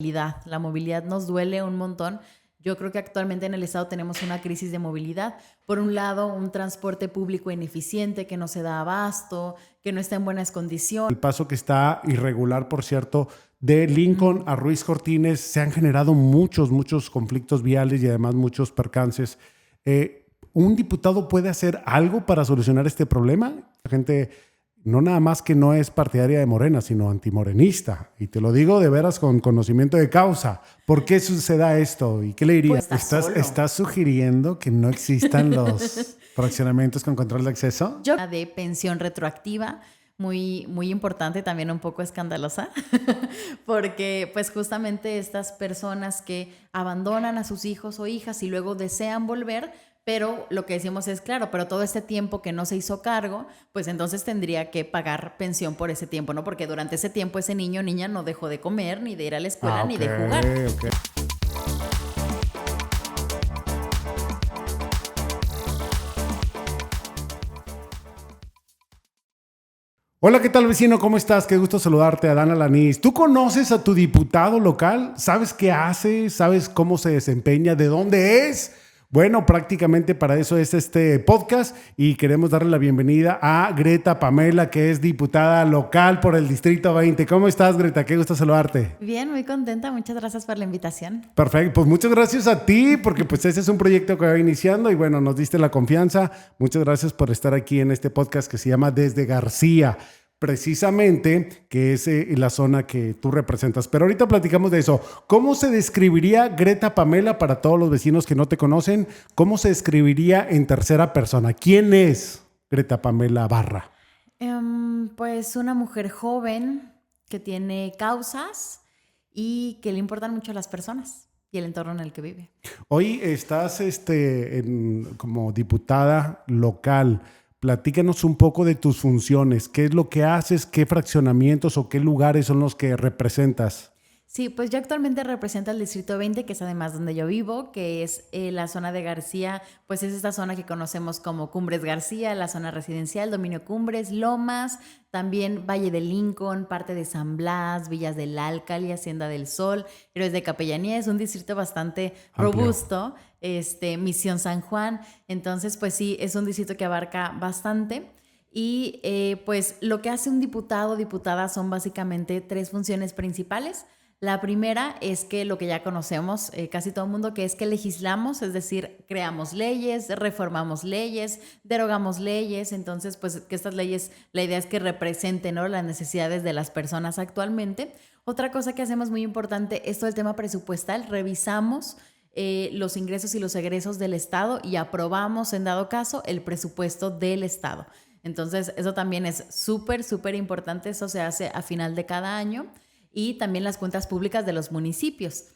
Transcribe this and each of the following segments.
movilidad. La movilidad nos duele un montón. Yo creo que actualmente en el estado tenemos una crisis de movilidad. Por un lado, un transporte público ineficiente que no se da abasto, que no está en buenas condiciones. El paso que está irregular, por cierto, de Lincoln a Ruiz Cortines, se han generado muchos conflictos viales y además muchos percances. ¿Un diputado puede hacer algo para solucionar este problema? La gente no nada más que no es partidaria de Morena, sino antimorenista. Y te lo digo de veras con conocimiento de causa. ¿Por qué suceda esto? ¿Y qué le dirías? Pues ¿Estás sugiriendo que no existan los fraccionamientos con control de acceso? Yo de pensión retroactiva, muy importante, también un poco escandalosa, porque pues justamente estas personas que abandonan a sus hijos o hijas y luego desean volver, pero lo que decimos es, claro, pero todo este tiempo que no se hizo cargo, pues entonces tendría que pagar pensión por ese tiempo, ¿no? Porque durante ese tiempo ese niño o niña no dejó de comer, ni de ir a la escuela, ni de jugar. Okay. Hola, ¿qué tal, vecino? ¿Cómo estás? Qué gusto saludarte, Adán Alanís. ¿Tú conoces a tu diputado local? ¿Sabes qué hace? ¿Sabes cómo se desempeña? ¿De dónde es? Bueno, prácticamente para eso es este podcast y queremos darle la bienvenida a Greta Pamela, que es diputada local por el Distrito 20. ¿Cómo estás, Greta? Qué gusto saludarte. Bien, muy contenta. Muchas gracias por la invitación. Perfecto, pues muchas gracias a ti, porque pues ese es un proyecto que va iniciando y bueno, nos diste la confianza. Muchas gracias por estar aquí en este podcast que se llama Desde García, precisamente, que es la zona que tú representas. Pero ahorita platicamos de eso. ¿Cómo se describiría Greta Pamela para todos los vecinos que no te conocen? ¿Cómo se describiría en tercera persona? ¿Quién es Greta Pamela Barra? Pues una mujer joven que tiene causas y que le importan mucho a las personas y el entorno en el que vive. Hoy estás como diputada local. Platícanos un poco de tus funciones. ¿Qué es lo que haces? ¿Qué fraccionamientos o qué lugares son los que representas? Sí, pues yo actualmente represento el Distrito 20, que es además donde yo vivo, que es la zona de García, pues es esta zona que conocemos como Cumbres García, la zona residencial, Dominio Cumbres, Lomas, también Valle de Lincoln, parte de San Blas, Villas del Álcali, Hacienda del Sol, Héroes de Capellanía. Es un distrito bastante Amplio. robusto, Misión San Juan. Entonces, pues sí, es un distrito que abarca bastante. Y pues lo que hace un diputado o diputada son básicamente tres funciones principales. La primera es que lo que ya conocemos casi todo el mundo, que es que legislamos, es decir, creamos leyes, reformamos leyes, derogamos leyes. Entonces, pues que estas leyes, la idea es que representen, ¿no?, las necesidades de las personas actualmente. Otra cosa que hacemos muy importante es todo el tema presupuestal. Revisamos los ingresos y los egresos del Estado y aprobamos, en dado caso, el presupuesto del Estado. Entonces, eso también es súper importante. Eso se hace a final de cada año. Y también las cuentas públicas de los municipios.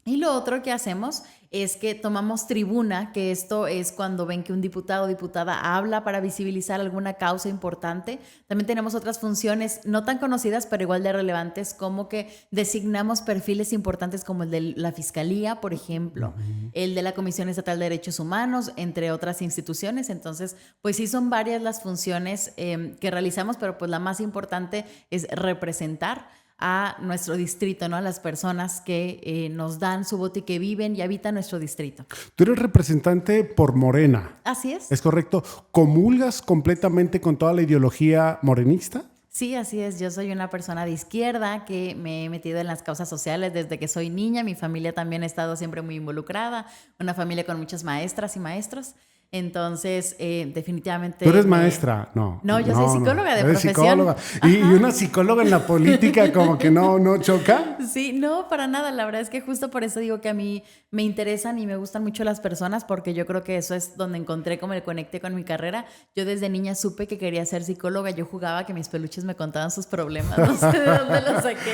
Y lo otro que hacemos es que tomamos tribuna, que esto es cuando ven que un diputado o diputada habla para visibilizar alguna causa importante. También tenemos otras funciones no tan conocidas, pero igual de relevantes, como que designamos perfiles importantes como el de la Fiscalía, por ejemplo, el de la Comisión Estatal de Derechos Humanos, entre otras instituciones. Entonces, pues sí son varias las funciones que realizamos, pero pues la más importante es representar a nuestro distrito, ¿no? A las personas que nos dan su voto y que viven y habitan nuestro distrito. Tú eres representante por Morena. Así es. ¿Es correcto? ¿Comulgas completamente con toda la ideología morenista? Sí, así es. Yo soy una persona de izquierda que me he metido en las causas sociales desde que soy niña. Mi familia también ha estado siempre muy involucrada. Una familia con muchas maestras y maestros. Entonces, definitivamente... ¿Tú eres maestra? No. No, yo soy psicóloga de eres profesión. Psicóloga. ¿Y una psicóloga en la política como que no choca? Sí, no, para nada. La verdad es que justo por eso digo que a mí me interesan y me gustan mucho las personas, porque yo creo que eso es donde encontré como el conecte con mi carrera. Yo desde niña supe que quería ser psicóloga. Yo jugaba que mis peluches me contaban sus problemas. No sé de dónde los saqué.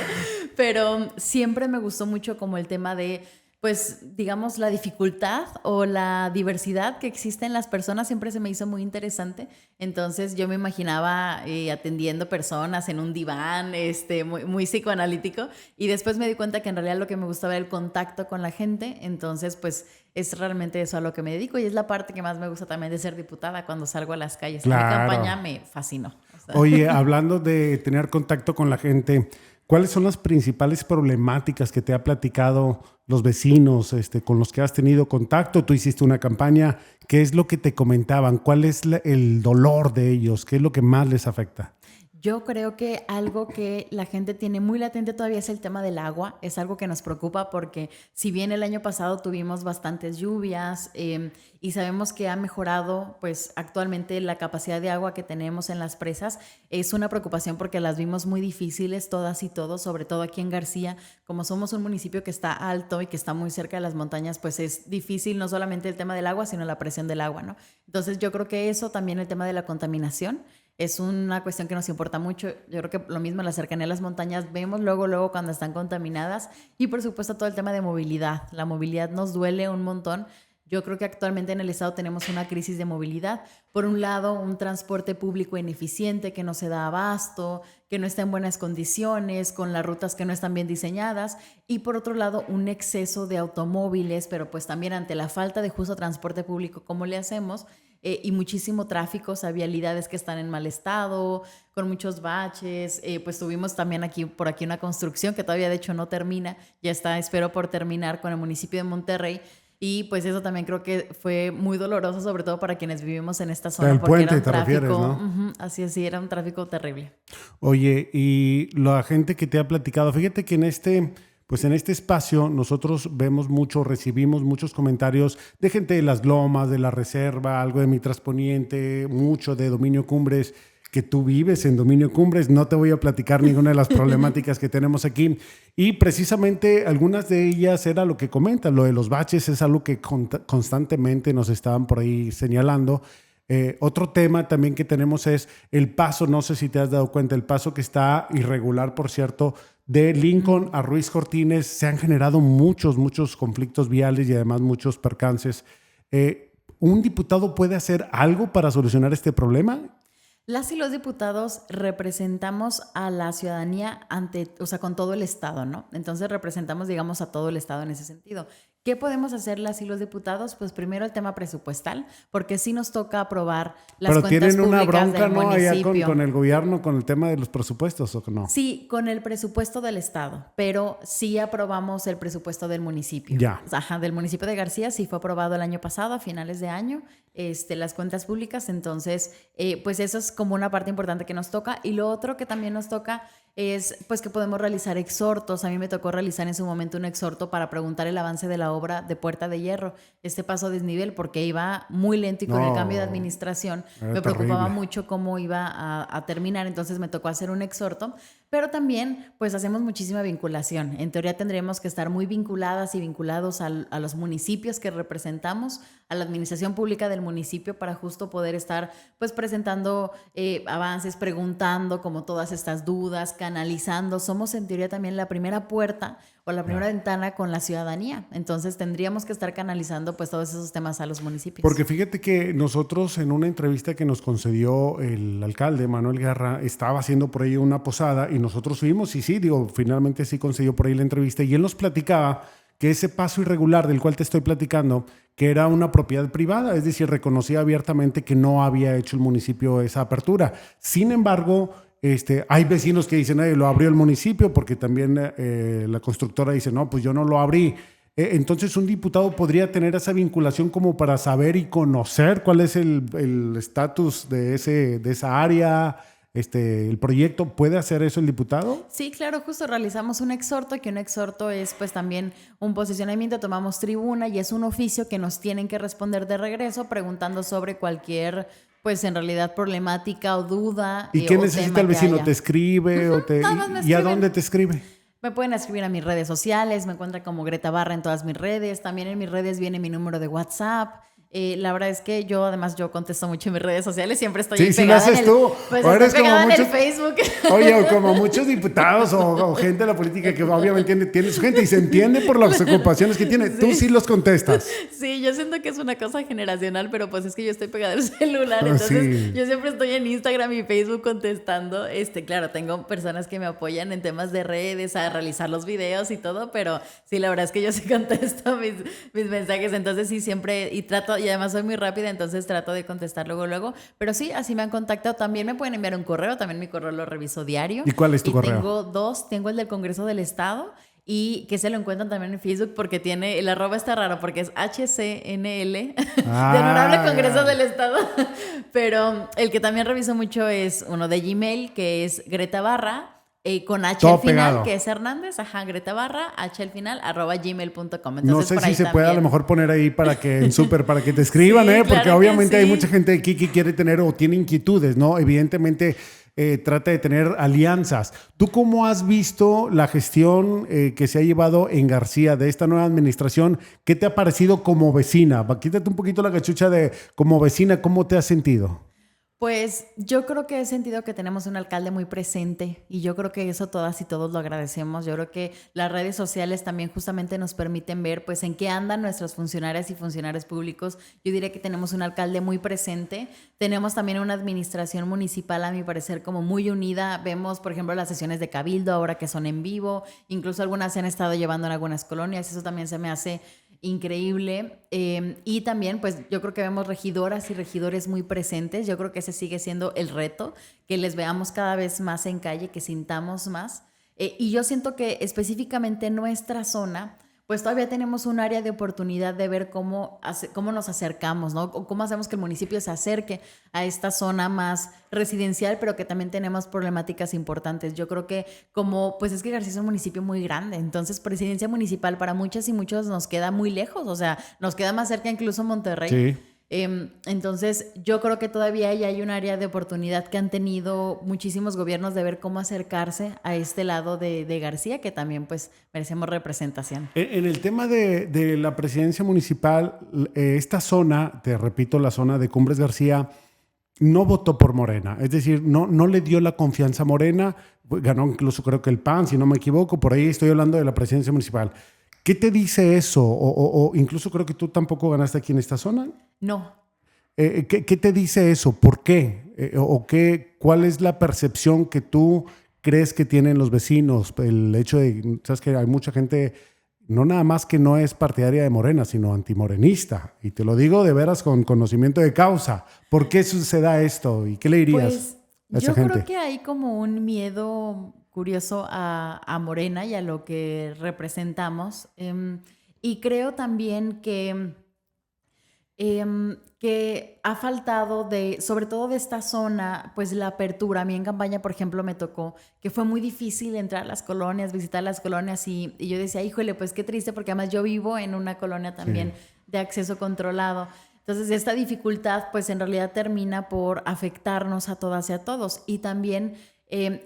Pero siempre me gustó mucho como el tema de, pues, digamos, la dificultad o la diversidad que existe en las personas. Siempre se me hizo muy interesante. Entonces yo me imaginaba atendiendo personas en un diván, muy psicoanalítico, y después me di cuenta que en realidad lo que me gustaba era el contacto con la gente. Entonces, pues, es realmente eso a lo que me dedico, y es la parte que más me gusta también de ser diputada cuando salgo a las calles. Claro. Mi campaña me fascinó. Oye, hablando de tener contacto con la gente, ¿cuáles son las principales problemáticas que te ha platicado los vecinos con los que has tenido contacto? Tú hiciste una campaña, ¿qué es lo que te comentaban? ¿Cuál es el dolor de ellos? ¿Qué es lo que más les afecta? Yo creo que algo que la gente tiene muy latente todavía es el tema del agua. Es algo que nos preocupa porque si bien el año pasado tuvimos bastantes lluvias y sabemos que ha mejorado pues actualmente la capacidad de agua que tenemos en las presas, es una preocupación porque las vimos muy difíciles todas y todos, sobre todo aquí en García. Como somos un municipio que está alto y que está muy cerca de las montañas, pues es difícil no solamente el tema del agua, sino la presión del agua, ¿no? Entonces yo creo que eso, también el tema de la contaminación, es una cuestión que nos importa mucho. Yo creo que lo mismo en la cercanía de las montañas, vemos luego cuando están contaminadas y por supuesto todo el tema de movilidad. La movilidad nos duele un montón. Yo creo que actualmente en el estado tenemos una crisis de movilidad. Por un lado, un transporte público ineficiente que no se da abasto, que no está en buenas condiciones, con las rutas que no están bien diseñadas. Y por otro lado, un exceso de automóviles, pero pues también ante la falta de justo transporte público, ¿cómo le hacemos? Y muchísimo tráfico, o sea, vialidades que están en mal estado, con muchos baches. Pues tuvimos también por aquí una construcción que todavía de hecho no termina, ya está, espero por terminar, con el municipio de Monterrey. Y pues eso también creo que fue muy doloroso, sobre todo para quienes vivimos en esta zona. El porque puente, era un te tráfico, refieres, ¿no? así es, sí, era un tráfico terrible. Oye, y la gente que te ha platicado, fíjate que pues en este espacio nosotros vemos mucho, recibimos muchos comentarios de gente de Las Lomas, de la Reserva, algo de Mitras Poniente, mucho de Dominio Cumbres, que tú vives en Dominio Cumbres. No te voy a platicar ninguna de las problemáticas que tenemos aquí. Y precisamente algunas de ellas era lo que comentas, lo de los baches es algo que constantemente nos estaban por ahí señalando. Otro tema también que tenemos es el paso, no sé si te has dado cuenta, el paso que está irregular, por cierto, de Lincoln a Ruiz Cortines. Se han generado muchos conflictos viales y además muchos percances. ¿Un diputado puede hacer algo para solucionar este problema? Las y los diputados representamos a la ciudadanía con todo el Estado, ¿no? Entonces representamos, digamos, a todo el Estado en ese sentido. ¿Qué podemos hacer las y los diputados? Pues primero el tema presupuestal, porque sí nos toca aprobar las Pero cuentas tienen una públicas bronca, del ¿no? Allá municipio. con el gobierno, con el tema de los presupuestos, ¿o no? Sí, con el presupuesto del Estado, pero sí aprobamos el presupuesto del municipio. Ya. Ajá, del municipio de García sí fue aprobado el año pasado, a finales de año, las cuentas públicas. Entonces, pues eso es como una parte importante que nos toca. Y lo otro que también nos toca es pues que podemos realizar exhortos. A mí me tocó realizar en su momento un exhorto para preguntar el avance de la obra de Puerta de Hierro, este paso a desnivel, porque iba muy lento y con el cambio de administración me preocupaba mucho cómo iba a terminar. Entonces me tocó hacer un exhorto, pero también pues hacemos muchísima vinculación. En teoría tendríamos que estar muy vinculadas y vinculados a los municipios que representamos, a la administración pública del municipio, para justo poder estar pues presentando avances, preguntando como todas estas dudas, canalizando. Somos en teoría también la primera puerta o la primera ventana con la ciudadanía. Entonces tendríamos que estar canalizando pues todos esos temas a los municipios. Porque fíjate que nosotros en una entrevista que nos concedió el alcalde Manuel Guerra, estaba haciendo por ahí una posada y nosotros fuimos y sí, finalmente sí concedió por ahí la entrevista y él nos platicaba que ese paso irregular del cual te estoy platicando, que era una propiedad privada, es decir, reconocía abiertamente que no había hecho el municipio esa apertura. Sin embargo, hay vecinos que dicen, lo abrió el municipio, porque también la constructora dice, no, pues yo no lo abrí. Entonces un diputado podría tener esa vinculación como para saber y conocer cuál es el estatus de esa área, el proyecto. ¿Puede hacer eso el diputado? Sí, claro, justo realizamos un exhorto, que un exhorto es pues también un posicionamiento, tomamos tribuna y es un oficio que nos tienen que responder de regreso preguntando sobre cualquier pues en realidad problemática o duda. ¿Y qué necesita el vecino? ¿Te escribe? ¿Y a dónde te escribe? Me pueden escribir a mis redes sociales, me encuentran como Greta Barra en todas mis redes. También en mis redes viene mi número de WhatsApp. La verdad es que yo contesto mucho en mis redes sociales, siempre estoy pegada en el Facebook. Oye, como muchos diputados o gente de la política que obviamente tiene su gente y se entiende por las ocupaciones que tiene. Sí. Tú sí los contestas. Sí, yo siento que es una cosa generacional, pero pues es que yo estoy pegada al celular, entonces yo siempre estoy en Instagram y Facebook contestando. Claro, tengo personas que me apoyan en temas de redes, a realizar los videos y todo, pero sí, la verdad es que yo sí contesto mis mensajes, entonces sí siempre, y y además soy muy rápida, entonces trato de contestar luego. Pero sí, así me han contactado. También me pueden enviar un correo, también mi correo lo reviso diario. ¿Y cuál es tu correo? Tengo dos, tengo el del Congreso del Estado y que se lo encuentran también en Facebook porque tiene, el arroba está raro porque es HCNL, de Honorable Congreso del Estado. Pero el que también reviso mucho es uno de Gmail, que es Greta Barra. Con H todo al final, pegado. que es Hernández, Greta Barra, H al final, @gmail.com. No sé si se puede a lo mejor poner ahí para que en súper, para que te escriban, Sí, porque claro obviamente que hay sí. mucha gente aquí que quiere tener o tiene inquietudes, ¿no? Evidentemente trata de tener alianzas. ¿Tú cómo has visto la gestión que se ha llevado en García de esta nueva administración? ¿Qué te ha parecido como vecina? Quítate un poquito la cachucha de como vecina, ¿cómo te has sentido? Pues yo creo que he sentido que tenemos un alcalde muy presente y yo creo que eso todas y todos lo agradecemos. Yo creo que las redes sociales también justamente nos permiten ver pues en qué andan nuestras funcionarias y funcionarios públicos. Yo diría que tenemos un alcalde muy presente. Tenemos también una administración municipal, a mi parecer, como muy unida. Vemos, por ejemplo, las sesiones de Cabildo ahora que son en vivo. Incluso algunas se han estado llevando en algunas colonias. Eso también se me hace increíble. Y también, pues yo creo que vemos regidoras y regidores muy presentes. Yo creo que ese sigue siendo el reto, que les veamos cada vez más en calle, que sintamos más. Y yo siento que específicamente en nuestra zona, pues todavía tenemos un área de oportunidad de ver cómo nos acercamos, ¿no? O cómo hacemos que el municipio se acerque a esta zona más residencial, pero que también tenemos problemáticas importantes. Yo creo que pues es que García es un municipio muy grande, entonces presidencia municipal para muchas y muchos nos queda muy lejos, o sea, nos queda más cerca incluso Monterrey. Sí. Entonces yo creo que todavía hay un área de oportunidad que han tenido muchísimos gobiernos de ver cómo acercarse a este lado de García, que también pues merecemos representación. En el tema de la presidencia municipal, esta zona, te repito, la zona de Cumbres García, no votó por Morena, es decir, no le dio la confianza a Morena, ganó incluso creo que el PAN, si no me equivoco, por ahí estoy hablando de la presidencia municipal. ¿Qué te dice eso? O incluso creo que tú tampoco ganaste aquí en esta zona. No. ¿Qué te dice eso? ¿Por qué? ¿Cuál es la percepción que tú crees que tienen los vecinos? El hecho de, sabes que hay mucha gente, no nada más que no es partidaria de Morena, sino antimorenista. Y te lo digo de veras con conocimiento de causa. ¿Por qué suceda esto? ¿Y qué le dirías Pues a esa yo gente? creo que hay como un miedo curioso a Morena y a lo que representamos. Y creo también que ha faltado sobre todo de esta zona, pues la apertura. A mí en campaña, por ejemplo, me tocó que fue muy difícil entrar a las colonias, visitar las colonias y yo decía, híjole, pues qué triste, porque además yo vivo en una colonia también de acceso controlado. Entonces esta dificultad pues en realidad termina por afectarnos a todas y a todos. Y también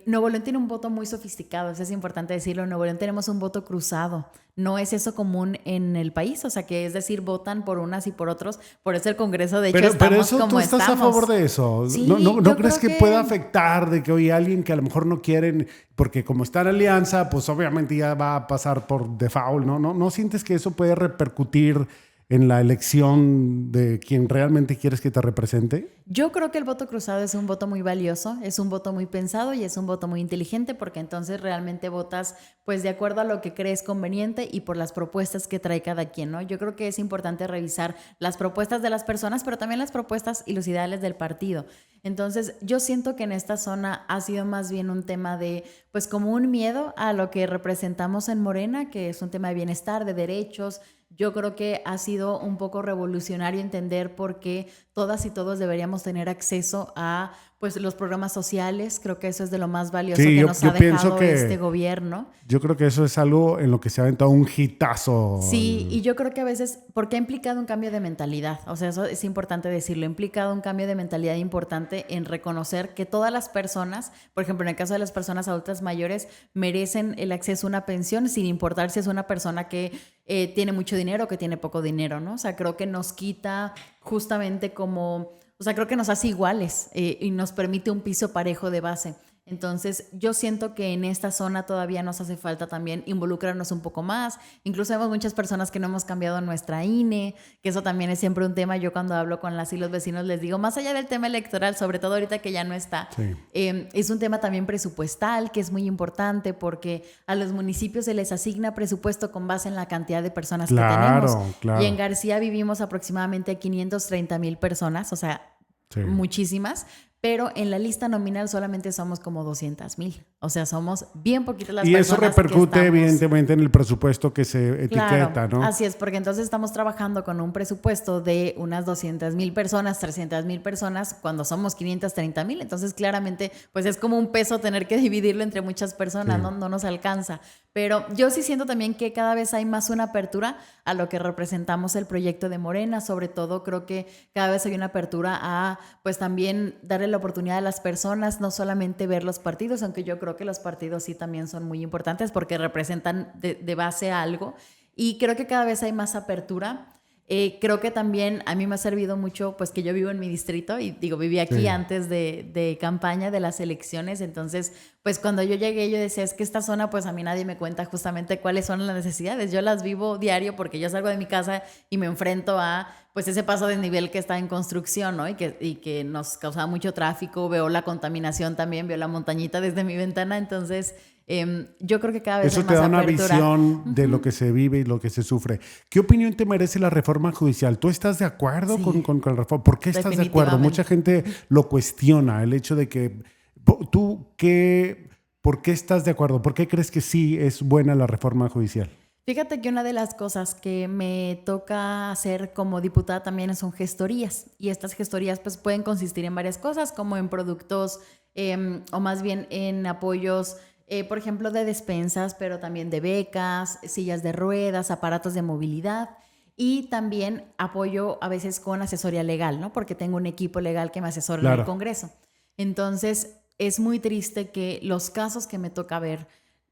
Nuevo León tiene un voto muy sofisticado, eso es importante decirlo. En Nuevo León tenemos un voto cruzado. No es eso común en el país, o sea que es decir, votan por unas y por otros. Por eso el Congreso, de hecho, Pero estamos eso, como ¿tú estás estamos. a favor de eso? Sí, ¿No yo crees creo que pueda afectar de que hoy alguien que a lo mejor no quieren, porque como está en alianza, pues obviamente ya va a pasar por default, ¿no? ¿No sientes que eso puede repercutir en la elección de quien realmente quieres que te represente? Yo creo que el voto cruzado es un voto muy valioso, es un voto muy pensado y es un voto muy inteligente, porque entonces realmente votas pues de acuerdo a lo que crees conveniente y por las propuestas que trae cada quien, ¿no? Yo creo que es importante revisar las propuestas de las personas, pero también las propuestas y los ideales del partido. Entonces yo siento que en esta zona ha sido más bien un tema de pues como un miedo a lo que representamos en Morena, que es un tema de bienestar, de derechos. Yo creo que ha sido un poco revolucionario entender por qué todas y todos deberíamos tener acceso a pues, los programas sociales. Creo que eso es de lo más valioso que nos ha dejado este gobierno. Yo creo que eso es algo en lo que se ha aventado un hitazo. Sí, y yo creo que a veces, porque ha implicado un cambio de mentalidad, o sea, eso es importante decirlo, ha implicado un cambio de mentalidad importante en reconocer que todas las personas, por ejemplo, en el caso de las personas adultas mayores, merecen el acceso a una pensión sin importar si es una persona que tiene mucho dinero o que tiene poco dinero, ¿no? O sea, creo que nos quita justamente como, o sea, creo que nos hace iguales y nos permite un piso parejo de base. Entonces, yo siento que en esta zona todavía nos hace falta también involucrarnos un poco más. Incluso vemos muchas personas que no hemos cambiado nuestra INE, que eso también es siempre un tema. Yo cuando hablo con las y los vecinos les digo, más allá del tema electoral, sobre todo ahorita que ya no está, Sí. es un tema también presupuestal, que es muy importante porque a los municipios se les asigna presupuesto con base en la cantidad de personas que tenemos. Claro. Y en García vivimos aproximadamente 530,000 personas, o sea, Sí. muchísimas, pero en la lista nominal solamente somos como 200,000. O sea, somos bien poquitas las Y eso personas repercute que estamos. evidentemente en el presupuesto que se etiqueta, Claro, ¿no? así es, porque entonces estamos trabajando con un presupuesto de unas 200,000 personas, 300,000 personas, cuando somos 530,000. Entonces, claramente, pues es como un peso tener que dividirlo entre muchas personas, Sí. no nos alcanza. Pero yo sí siento también que cada vez hay más una apertura a lo que representamos el proyecto de Morena. Sobre todo, creo que cada vez hay una apertura a, pues también darle la oportunidad a las personas, no solamente ver los partidos, aunque yo creo que los partidos sí también son muy importantes porque representan de base algo. Y creo que cada vez hay más apertura. Creo que también a mí me ha servido mucho, pues que yo vivo en mi distrito y digo, viví aquí Sí. antes de campaña de las elecciones. Entonces, pues cuando yo llegué, yo decía, es que esta zona, pues a mí nadie me cuenta justamente cuáles son las necesidades. Yo las vivo diario porque yo salgo de mi casa y me enfrento a, pues ese paso de nivel que está en construcción, ¿no? Y que nos causaba mucho tráfico. Veo la contaminación también, veo la montañita desde mi ventana. Entonces, yo creo que cada vez Eso hay te más da una apertura. visión de lo que se vive y lo que se sufre. ¿Qué opinión te merece la reforma judicial? ¿Tú estás de acuerdo Sí. con la reforma? ¿Por qué estás de acuerdo? Mucha gente lo cuestiona, el hecho de que ¿por qué estás de acuerdo? ¿Por qué crees que sí es buena la reforma judicial? Fíjate que una de las cosas que me toca hacer como diputada también son gestorías. Y estas gestorías pues pueden consistir en varias cosas, como en productos o más bien en apoyos, por ejemplo, de despensas, pero también de becas, sillas de ruedas, aparatos de movilidad. Y también apoyo a veces con asesoría legal, ¿no? Porque tengo un equipo legal que me asesora en el Claro. Congreso. Entonces, es muy triste que los casos que me toca ver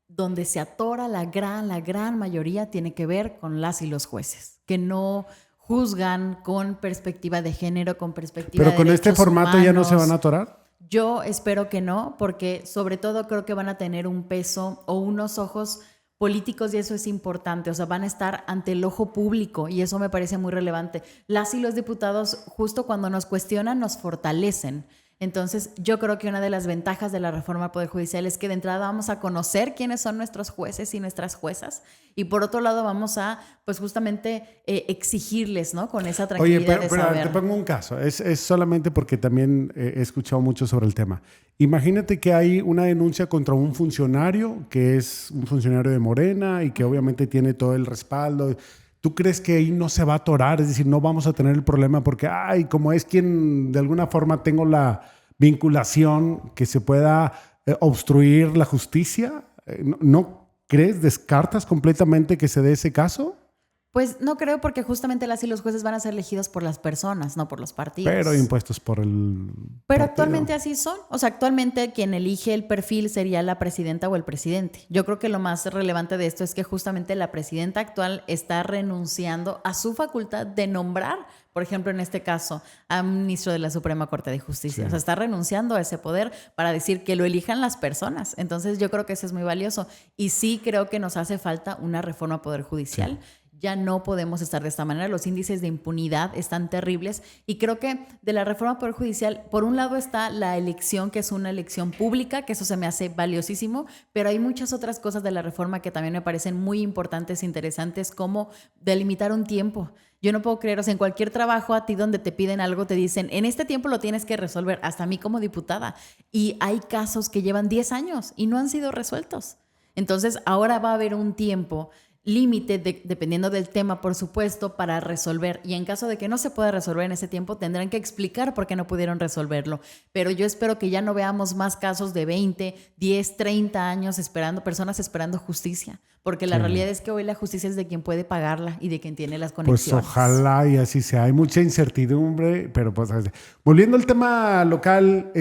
donde se atora la gran mayoría tiene que ver con las y los jueces, que no juzgan con perspectiva de género, con perspectiva Pero de con este derechos formato ya no se van a humanos. atorar. Yo espero que no, porque sobre todo creo que van a tener un peso o unos ojos políticos y eso es importante, o sea, van a estar ante el ojo público y eso me parece muy relevante. Las y los diputados, justo cuando nos cuestionan, nos fortalecen. Entonces, yo creo que una de las ventajas de la reforma al Poder Judicial es que de entrada vamos a conocer quiénes son nuestros jueces y nuestras juezas y por otro lado vamos a, pues justamente exigirles, ¿no? Con esa Oye, tranquilidad pero de saber. te pongo un caso. Es solamente porque también he escuchado mucho sobre el tema. Imagínate que hay una denuncia contra un funcionario que es un funcionario de Morena y que obviamente tiene todo el respaldo. ¿Tú crees que ahí no se va a atorar? Es decir, no vamos a tener el problema porque, ay, como es quien de alguna forma tengo la vinculación que se pueda obstruir la justicia. ¿No crees? ¿Descartas completamente que se dé ese caso? Pues no creo porque justamente las y los jueces van a ser elegidos por las personas, no por los partidos. Pero impuestos por el Pero partido. actualmente así son. O sea, actualmente quien elige el perfil sería la presidenta o el presidente. Yo creo que lo más relevante de esto es que justamente la presidenta actual está renunciando a su facultad de nombrar, por ejemplo, en este caso, a un ministro de la Suprema Corte de Justicia. Sí. O sea, está renunciando a ese poder para decir que lo elijan las personas. Entonces, yo creo que eso es muy valioso. Y sí creo que nos hace falta una reforma al Poder Judicial. Sí. Ya no podemos estar de esta manera. Los índices de impunidad están terribles y creo que de la reforma Poder Judicial, por un lado está la elección, que es una elección pública, que eso se me hace valiosísimo, pero hay muchas otras cosas de la reforma que también me parecen muy importantes e interesantes, como delimitar un tiempo. Yo no puedo creer, o sea, en cualquier trabajo a ti donde te piden algo te dicen, en este tiempo lo tienes que resolver, hasta a mí como diputada. Y hay casos que llevan 10 años y no han sido resueltos. Entonces ahora va a haber un tiempo límite, dependiendo del tema, por supuesto, para resolver. Y en caso de que no se pueda resolver en ese tiempo, tendrán que explicar por qué no pudieron resolverlo. Pero yo espero que ya no veamos más casos de 20, 10, 30 años esperando, personas esperando justicia. Porque la realidad es que hoy la justicia es de quien puede pagarla y de quien tiene las conexiones. Pues ojalá y así sea. Hay mucha incertidumbre, pero pues volviendo al tema local,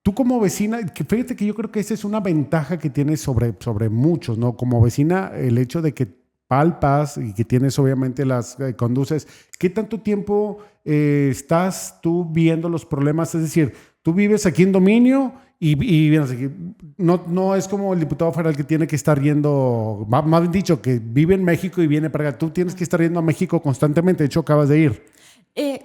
tú como vecina, que fíjate que yo creo que esa es una ventaja que tienes sobre muchos, ¿no? Como vecina, el hecho de que palpas y que tienes obviamente las conduces, ¿qué tanto tiempo estás tú viendo los problemas? Es decir, tú vives aquí en dominio Y bien, así que no es como el diputado federal que tiene que estar yendo, más bien dicho, que vive en México y viene para acá. Tú tienes que estar yendo a México constantemente. De hecho, acabas de ir.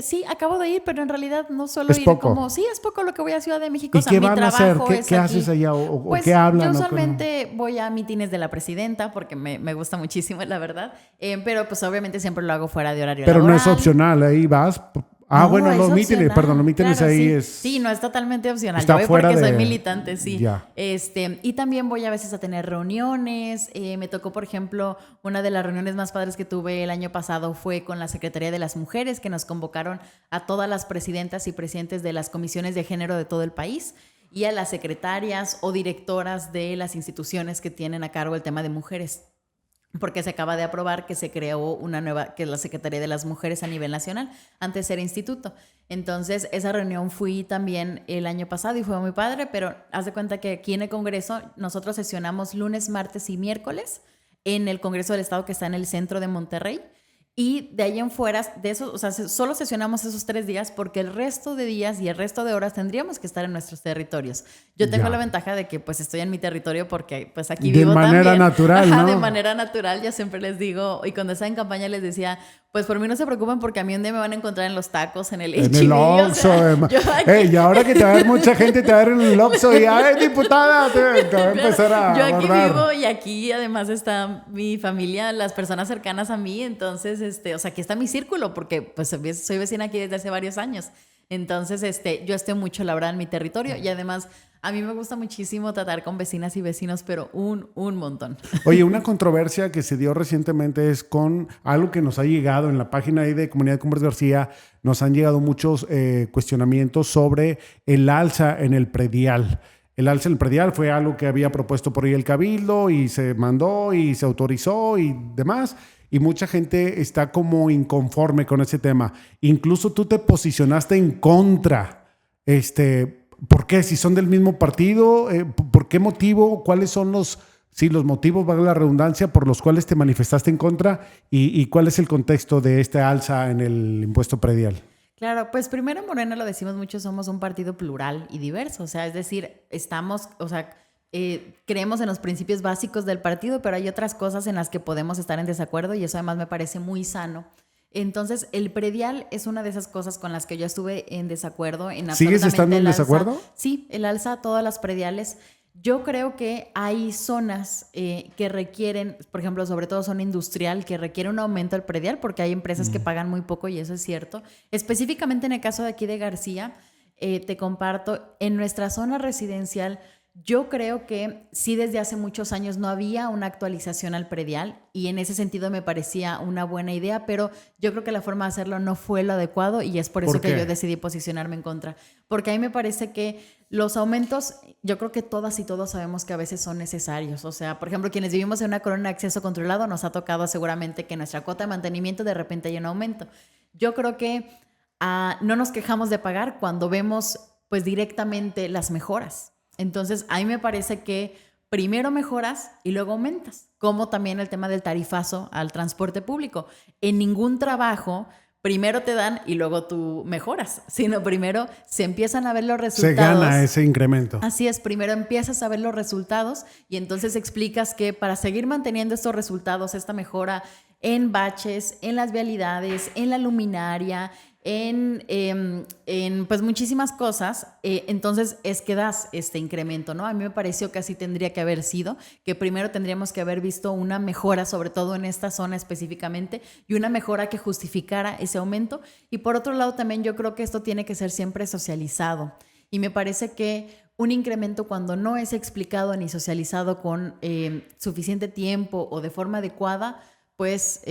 Sí, acabo de ir, pero en realidad no solo Es ir poco. como, sí, es poco lo que voy a Ciudad de México. ¿Y O sea, qué mi van a hacer? trabajo ¿Qué es aquí. haces allá? Pues ¿Qué hablan? yo usualmente voy a mítines de la presidenta porque me gusta muchísimo, la verdad. Pero pues obviamente siempre lo hago fuera de horario Pero laboral. no es opcional, ahí vas. No, Bueno, es los mítines, opcional. perdón, los mítines Claro, ahí sí. es... Sí, no es totalmente opcional. Está Yo voy fuera porque soy de... militante, sí. Ya. Y también voy a veces a tener reuniones. Me tocó, por ejemplo, una de las reuniones más padres que tuve el año pasado fue con la Secretaría de las Mujeres, que nos convocaron a todas las presidentas y presidentes de las comisiones de género de todo el país y a las secretarias o directoras de las instituciones que tienen a cargo el tema de mujeres. Porque se acaba de aprobar que se creó una nueva, que es la Secretaría de las Mujeres a nivel nacional, antes era instituto. Entonces, esa reunión fui también el año pasado y fue muy padre, pero haz de cuenta que aquí en el Congreso nosotros sesionamos lunes, martes y miércoles en el Congreso del Estado que está en el centro de Monterrey. Y de ahí en fuera, de eso, o sea, solo sesionamos esos 3 días porque el resto de días y el resto de horas tendríamos que estar en nuestros territorios. Yo tengo la ventaja de que pues estoy en mi territorio porque pues aquí vivo también. De manera natural, ¿no? De manera natural, yo siempre les digo, y cuando estaba en campaña les decía, pues por mí no se preocupen porque a mí un día me van a encontrar en los tacos, en el En el Oxxo. Y ahora que te va a ver mucha gente, te va a ver en el Oxxo y, ¡ay, diputada! Te va a empezar a Yo aquí abordar. vivo y aquí además está mi familia, las personas cercanas a mí, entonces, o sea, aquí está mi círculo porque pues soy vecina aquí desde hace varios años. Entonces, yo estoy mucho, la verdad, en mi territorio y además a mí me gusta muchísimo tratar con vecinas y vecinos, pero un montón. Oye, una controversia que se dio recientemente es con algo que nos ha llegado en la página ahí de Comunidad Cumbres García. Nos han llegado muchos cuestionamientos sobre el alza en el predial. El alza en el predial fue algo que había propuesto por ahí el Cabildo y se mandó y se autorizó y demás. Y mucha gente está como inconforme con ese tema. Incluso tú te posicionaste en contra. ¿Por qué? Si son del mismo partido, ¿por qué motivo? ¿Cuáles son los motivos, valga la redundancia, por los cuales te manifestaste en contra? ¿Y cuál es el contexto de esta alza en el impuesto predial? Claro, pues primero Morena, lo decimos mucho, somos un partido plural y diverso. O sea, es decir, creemos en los principios básicos del partido, pero hay otras cosas en las que podemos estar en desacuerdo y eso además me parece muy sano. Entonces, el predial es una de esas cosas con las que yo estuve en desacuerdo. ¿Sigues estando en desacuerdo? Sí, el alza, todas las prediales. Yo creo que hay zonas que requieren, por ejemplo, sobre todo zona industrial, que requiere un aumento del predial porque hay empresas que pagan muy poco y eso es cierto. Específicamente en el caso de aquí de García, te comparto, en nuestra zona residencial, yo creo que sí desde hace muchos años no había una actualización al predial y en ese sentido me parecía una buena idea, pero yo creo que la forma de hacerlo no fue lo adecuado y es por eso que yo decidí posicionarme en contra. Porque a mí me parece que los aumentos, yo creo que todas y todos sabemos que a veces son necesarios. O sea, por ejemplo, quienes vivimos en una colonia de acceso controlado, nos ha tocado seguramente que nuestra cuota de mantenimiento de repente hay un aumento. Yo creo que no nos quejamos de pagar cuando vemos pues directamente las mejoras. Entonces, a mí me parece que primero mejoras y luego aumentas, como también el tema del tarifazo al transporte público. En ningún trabajo primero te dan y luego tú mejoras, sino primero se empiezan a ver los resultados. Se gana ese incremento. Así es, primero empiezas a ver los resultados y entonces explicas que para seguir manteniendo estos resultados, esta mejora en baches, en las vialidades, en la luminaria, en pues muchísimas cosas, entonces es que das este incremento, ¿no? A mí me pareció que así tendría que haber sido, que primero tendríamos que haber visto una mejora, sobre todo en esta zona específicamente, y una mejora que justificara ese aumento. Y por otro lado también yo creo que esto tiene que ser siempre socializado. Y me parece que un incremento cuando no es explicado ni socializado con suficiente tiempo o de forma adecuada, pues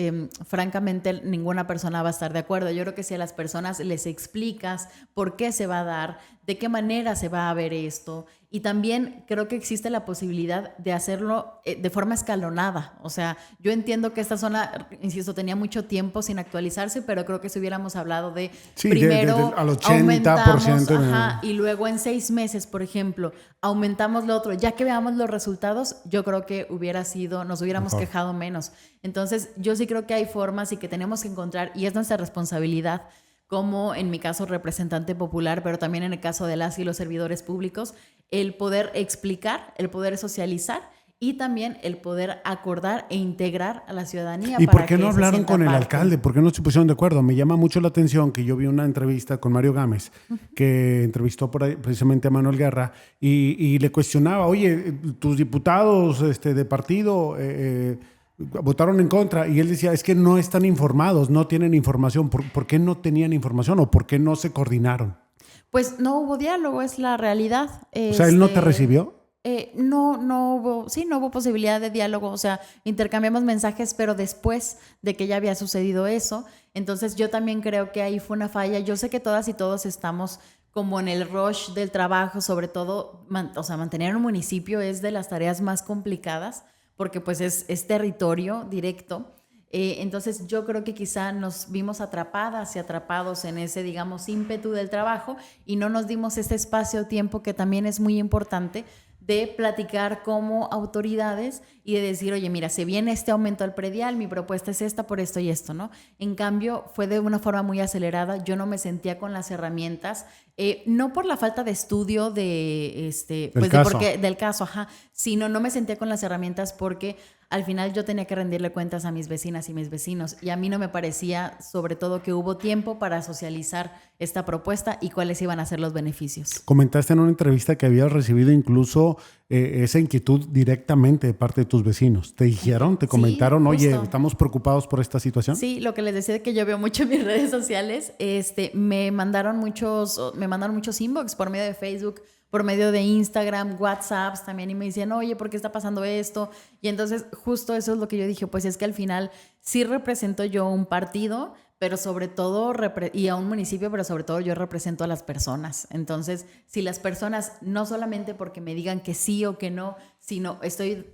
francamente ninguna persona va a estar de acuerdo. Yo creo que si a las personas les explicas por qué se va a dar, de qué manera se va a ver esto, y también creo que existe la posibilidad de hacerlo de forma escalonada. O sea, yo entiendo que esta zona, insisto, tenía mucho tiempo sin actualizarse, pero creo que si hubiéramos hablado de primero al 80%. Aumentamos, y luego en 6 meses, por ejemplo, aumentamos lo otro, ya que veamos los resultados, yo creo que nos hubiéramos quejado menos. Entonces, yo sí creo que hay formas y que tenemos que encontrar, y es nuestra responsabilidad como en mi caso representante popular, pero también en el caso de las y los servidores públicos, el poder explicar, el poder socializar y también el poder acordar e integrar a la ciudadanía. ¿Y por qué no hablaron con el alcalde? ¿Por qué no se pusieron de acuerdo? Me llama mucho la atención que yo vi una entrevista con Mario Gámez, que entrevistó por ahí precisamente a Manuel Guerra, y le cuestionaba, oye, tus diputados de partido votaron en contra, y él decía, es que no están informados, no tienen información. ¿Por qué no tenían información o por qué no se coordinaron? Pues no hubo diálogo, es la realidad. O sea, ¿él no te recibió? No hubo posibilidad de diálogo, o sea, intercambiamos mensajes, pero después de que ya había sucedido eso. Entonces yo también creo que ahí fue una falla. Yo sé que todas y todos estamos como en el rush del trabajo, sobre todo, mantener un municipio es de las tareas más complicadas porque pues es territorio directo. Entonces yo creo que quizá nos vimos atrapadas y atrapados en ese, digamos, ímpetu del trabajo y no nos dimos este espacio-tiempo que también es muy importante de platicar como autoridades y de decir, oye, mira, se viene este aumento al predial, mi propuesta es esta por esto y esto, ¿no? En cambio, fue de una forma muy acelerada, yo no me sentía con las herramientas, no por la falta de estudio del caso, sino no me sentía con las herramientas porque al final yo tenía que rendirle cuentas a mis vecinas y mis vecinos y a mí no me parecía, sobre todo, que hubo tiempo para socializar esta propuesta y cuáles iban a ser los beneficios. Comentaste en una entrevista que habías recibido incluso esa inquietud directamente de parte de tus vecinos. ¿Te dijeron, te comentaron, sí, oye, estamos preocupados por esta situación? Sí, lo que les decía de que yo veo mucho en mis redes sociales, me mandaron muchos inbox por medio de Facebook, por medio de Instagram, WhatsApps también, y me decían, oye, ¿por qué está pasando esto? Y entonces justo eso es lo que yo dije, pues es que al final sí represento yo un partido, pero sobre todo, y a un municipio, pero sobre todo yo represento a las personas. Entonces, si las personas, no solamente porque me digan que sí o que no, sino me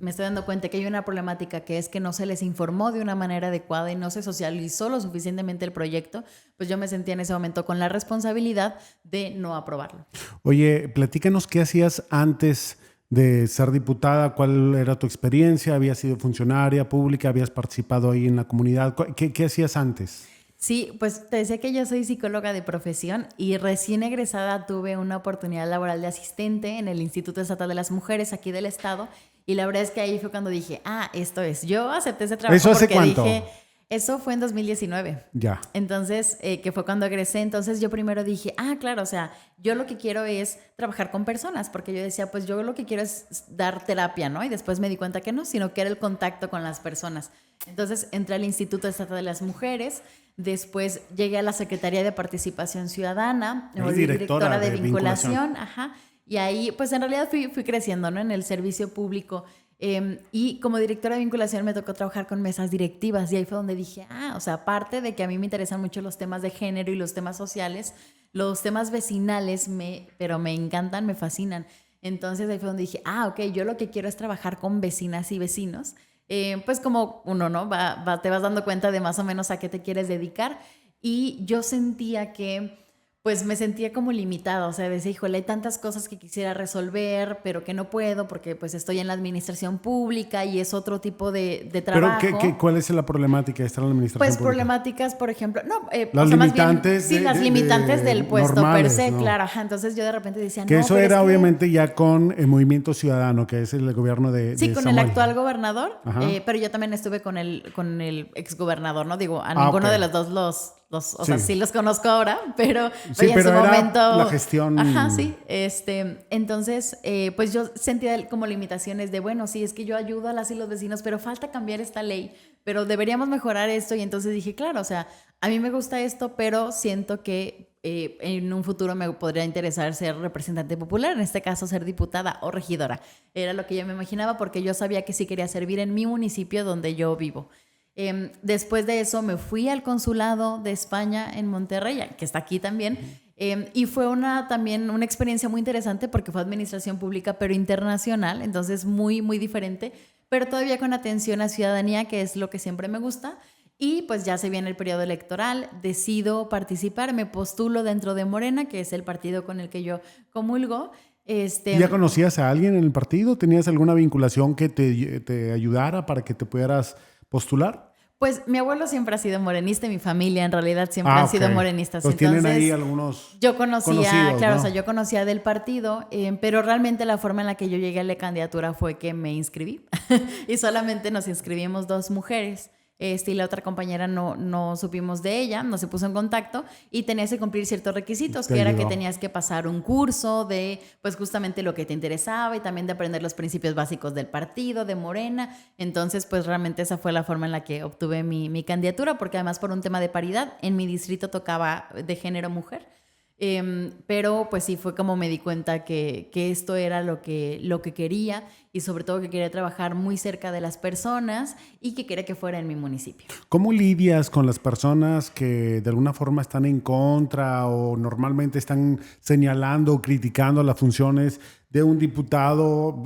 estoy dando cuenta que hay una problemática que es que no se les informó de una manera adecuada y no se socializó lo suficientemente el proyecto, pues yo me sentía en ese momento con la responsabilidad de no aprobarlo. Oye, platícanos qué hacías antes de ser diputada, cuál era tu experiencia, habías sido funcionaria pública, habías participado ahí en la comunidad, ¿qué hacías antes? Sí, pues te decía que yo soy psicóloga de profesión y recién egresada tuve una oportunidad laboral de asistente en el Instituto Estatal de las Mujeres aquí del estado y la verdad es que ahí fue cuando dije, esto es. Yo acepté ese trabajo. ¿Eso hace cuánto? Eso fue en 2019. Ya. Entonces, que fue cuando egresé. Entonces yo primero dije, claro, o sea, yo lo que quiero es trabajar con personas, porque yo decía, pues yo lo que quiero es dar terapia, ¿no? Y después me di cuenta que no, sino que era el contacto con las personas. Entonces entré al Instituto Estatal de las Mujeres, después llegué a la Secretaría de Participación Ciudadana, directora de vinculación. Y ahí, pues en realidad fui creciendo, ¿no? En el servicio público. Y como directora de vinculación me tocó trabajar con mesas directivas y ahí fue donde dije, o sea, aparte de que a mí me interesan mucho los temas de género y los temas sociales, los temas vecinales pero me encantan, me fascinan. Entonces ahí fue donde dije, ok, yo lo que quiero es trabajar con vecinas y vecinos. Pues como uno, ¿no? Te vas dando cuenta de más o menos a qué te quieres dedicar y yo sentía que pues me sentía como limitada, o sea, decía, híjole, hay tantas cosas que quisiera resolver, pero que no puedo porque pues estoy en la administración pública y es otro tipo de trabajo. ¿Pero cuál es la problemática de estar en la administración pública? Pues problemáticas, por ejemplo, las limitantes. Las limitantes del puesto normales, per se, ¿no? Claro. Entonces yo de repente decía, que eso era obviamente ya con el Movimiento Ciudadano, que es el gobierno de con el actual gobernador, pero yo también estuve con el exgobernador, ¿no? Digo, a ninguno de los dos o sea, sí los conozco ahora, pero en su momento la gestión. Sí. Entonces, pues yo sentía como limitaciones de, bueno, sí, es que yo ayudo a las y los vecinos, pero falta cambiar esta ley, pero deberíamos mejorar esto. Y entonces dije, claro, o sea, a mí me gusta esto, pero siento que en un futuro me podría interesar ser representante popular, en este caso ser diputada o regidora. Era lo que yo me imaginaba porque yo sabía que sí quería servir en mi municipio donde yo vivo. Después de eso me fui al consulado de España en Monterrey, que está aquí también, y fue también una experiencia muy interesante porque fue administración pública pero internacional, entonces muy, muy diferente, pero todavía con atención a ciudadanía, que es lo que siempre me gusta. Y pues ya se viene el periodo electoral, decido participar, me postulo dentro de Morena, que es el partido con el que yo comulgo. ¿Ya conocías a alguien en el partido? ¿Tenías alguna vinculación que te ayudara para que te pudieras postular? Pues mi abuelo siempre ha sido morenista y mi familia en realidad siempre han sido morenistas. Pues tienen ahí algunos yo conocía, claro, ¿no? o sea, yo conocía del partido, pero realmente la forma en la que yo llegué a la candidatura fue que me inscribí y solamente nos inscribimos 2 mujeres. Y la otra compañera no supimos de ella, no se puso en contacto y tenías que cumplir ciertos requisitos, que era que tenías que pasar un curso de, pues justamente lo que te interesaba y también de aprender los principios básicos del partido, de Morena. Entonces, pues realmente esa fue la forma en la que obtuve mi candidatura, porque además por un tema de paridad, en mi distrito tocaba de género mujer. Pero pues sí, fue como me di cuenta que esto era lo que quería y sobre todo que quería trabajar muy cerca de las personas y que quería que fuera en mi municipio. ¿Cómo lidias con las personas que de alguna forma están en contra o normalmente están señalando o criticando las funciones de un diputado,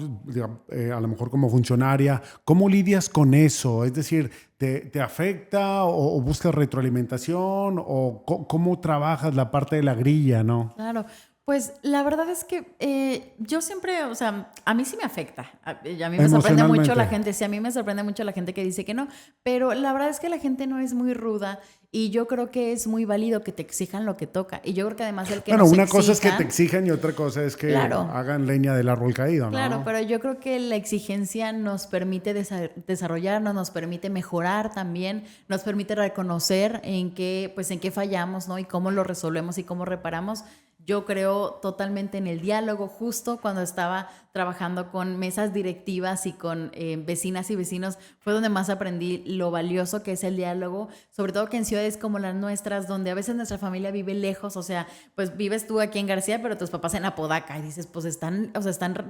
a lo mejor como funcionaria? ¿Cómo lidias con eso? Es decir, ¿te afecta o buscas retroalimentación o cómo trabajas la parte de la grilla, no? Claro, pues la verdad es que yo siempre, o sea, a mí sí me afecta. A mí me sorprende mucho la gente, sí, a mí me sorprende mucho la gente que dice que no, pero la verdad es que la gente no es muy ruda y yo creo que es muy válido que te exijan lo que toca. Y yo creo que además el que bueno, nos una exijan, cosa es que te exijan y otra cosa es que hagan leña del árbol caído, ¿no? Claro, pero yo creo que la exigencia nos permite desarrollarnos, nos permite mejorar también, nos permite reconocer en qué fallamos, ¿no? Y cómo lo resolvemos y cómo reparamos. Yo creo totalmente en el diálogo. Justo cuando estaba trabajando con mesas directivas y con vecinas y vecinos, fue donde más aprendí lo valioso que es el diálogo, sobre todo que en ciudades como las nuestras, donde a veces nuestra familia vive lejos, o sea, pues vives tú aquí en García, pero tus papás en Apodaca, y dices, pues están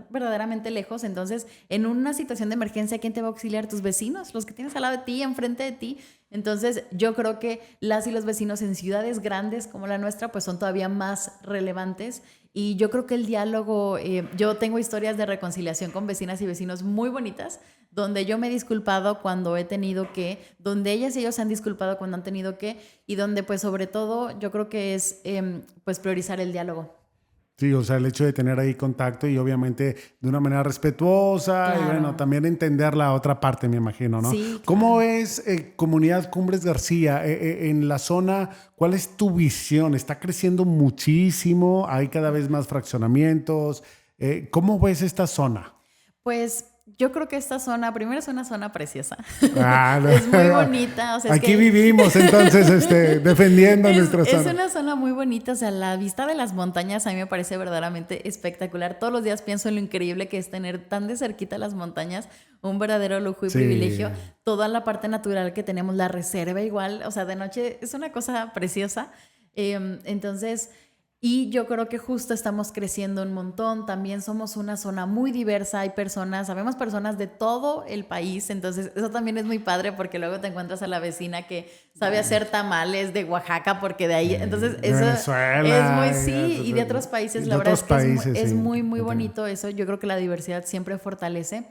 verdaderamente lejos. Entonces, en una situación de emergencia, ¿quién te va a auxiliar? Tus vecinos, los que tienes al lado de ti, enfrente de ti. Entonces, yo creo que las y los vecinos en ciudades grandes como la nuestra, pues son todavía más relevantes. Y yo creo que el diálogo, yo tengo historias de reconciliación con vecinas y vecinos muy bonitas, donde yo me he disculpado cuando he tenido que, donde ellas y ellos se han disculpado cuando han tenido que, y donde pues sobre todo yo creo que es pues priorizar el diálogo. Sí, o sea, el hecho de tener ahí contacto y obviamente de una manera respetuosa, claro. Y bueno, también entender la otra parte, me imagino, ¿no? Sí, claro. ¿Cómo es Comunidad Cumbres García? En la zona, ¿cuál es tu visión? ¿Está creciendo muchísimo? ¿Hay cada vez más fraccionamientos? ¿Cómo ves esta zona? Pues yo creo que esta zona, primero es una zona preciosa. No. Es muy bonita. O sea, aquí vivimos entonces defendiendo nuestra zona. Es una zona muy bonita, o sea, la vista de las montañas a mí me parece verdaderamente espectacular. Todos los días pienso en lo increíble que es tener tan de cerquita las montañas, un verdadero lujo y privilegio. Toda la parte natural que tenemos, la reserva igual, o sea, de noche es una cosa preciosa. Entonces... Y yo creo que justo estamos creciendo un montón. También somos una zona muy diversa. Sabemos personas de todo el país. Entonces, eso también es muy padre porque luego te encuentras a la vecina que sabe hacer tamales de Oaxaca porque de ahí. Entonces, eso Venezuela, es muy, y de otros países. La verdad es que es muy, muy bonito eso. Yo creo que la diversidad siempre fortalece.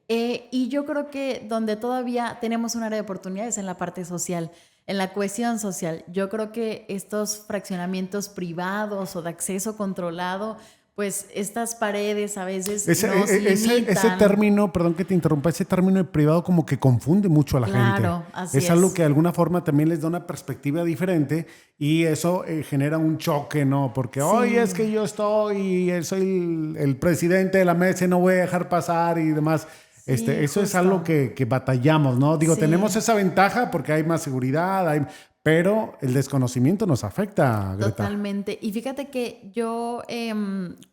Y yo creo que donde todavía tenemos un área de oportunidades en la parte social, en la cohesión social. Yo creo que estos fraccionamientos privados o de acceso controlado, pues estas paredes a veces nos limitan. Ese término, perdón que te interrumpa, ese término de privado como que confunde mucho a la gente. Claro, así es. Algo que de alguna forma también les da una perspectiva diferente y eso genera un choque, ¿no? Porque, oye, es que yo soy el presidente de la mesa y no voy a dejar pasar y demás. Eso justo. Es algo que batallamos, ¿no? Digo, tenemos esa ventaja porque hay más seguridad, pero el desconocimiento nos afecta, Greta. Totalmente. Y fíjate que yo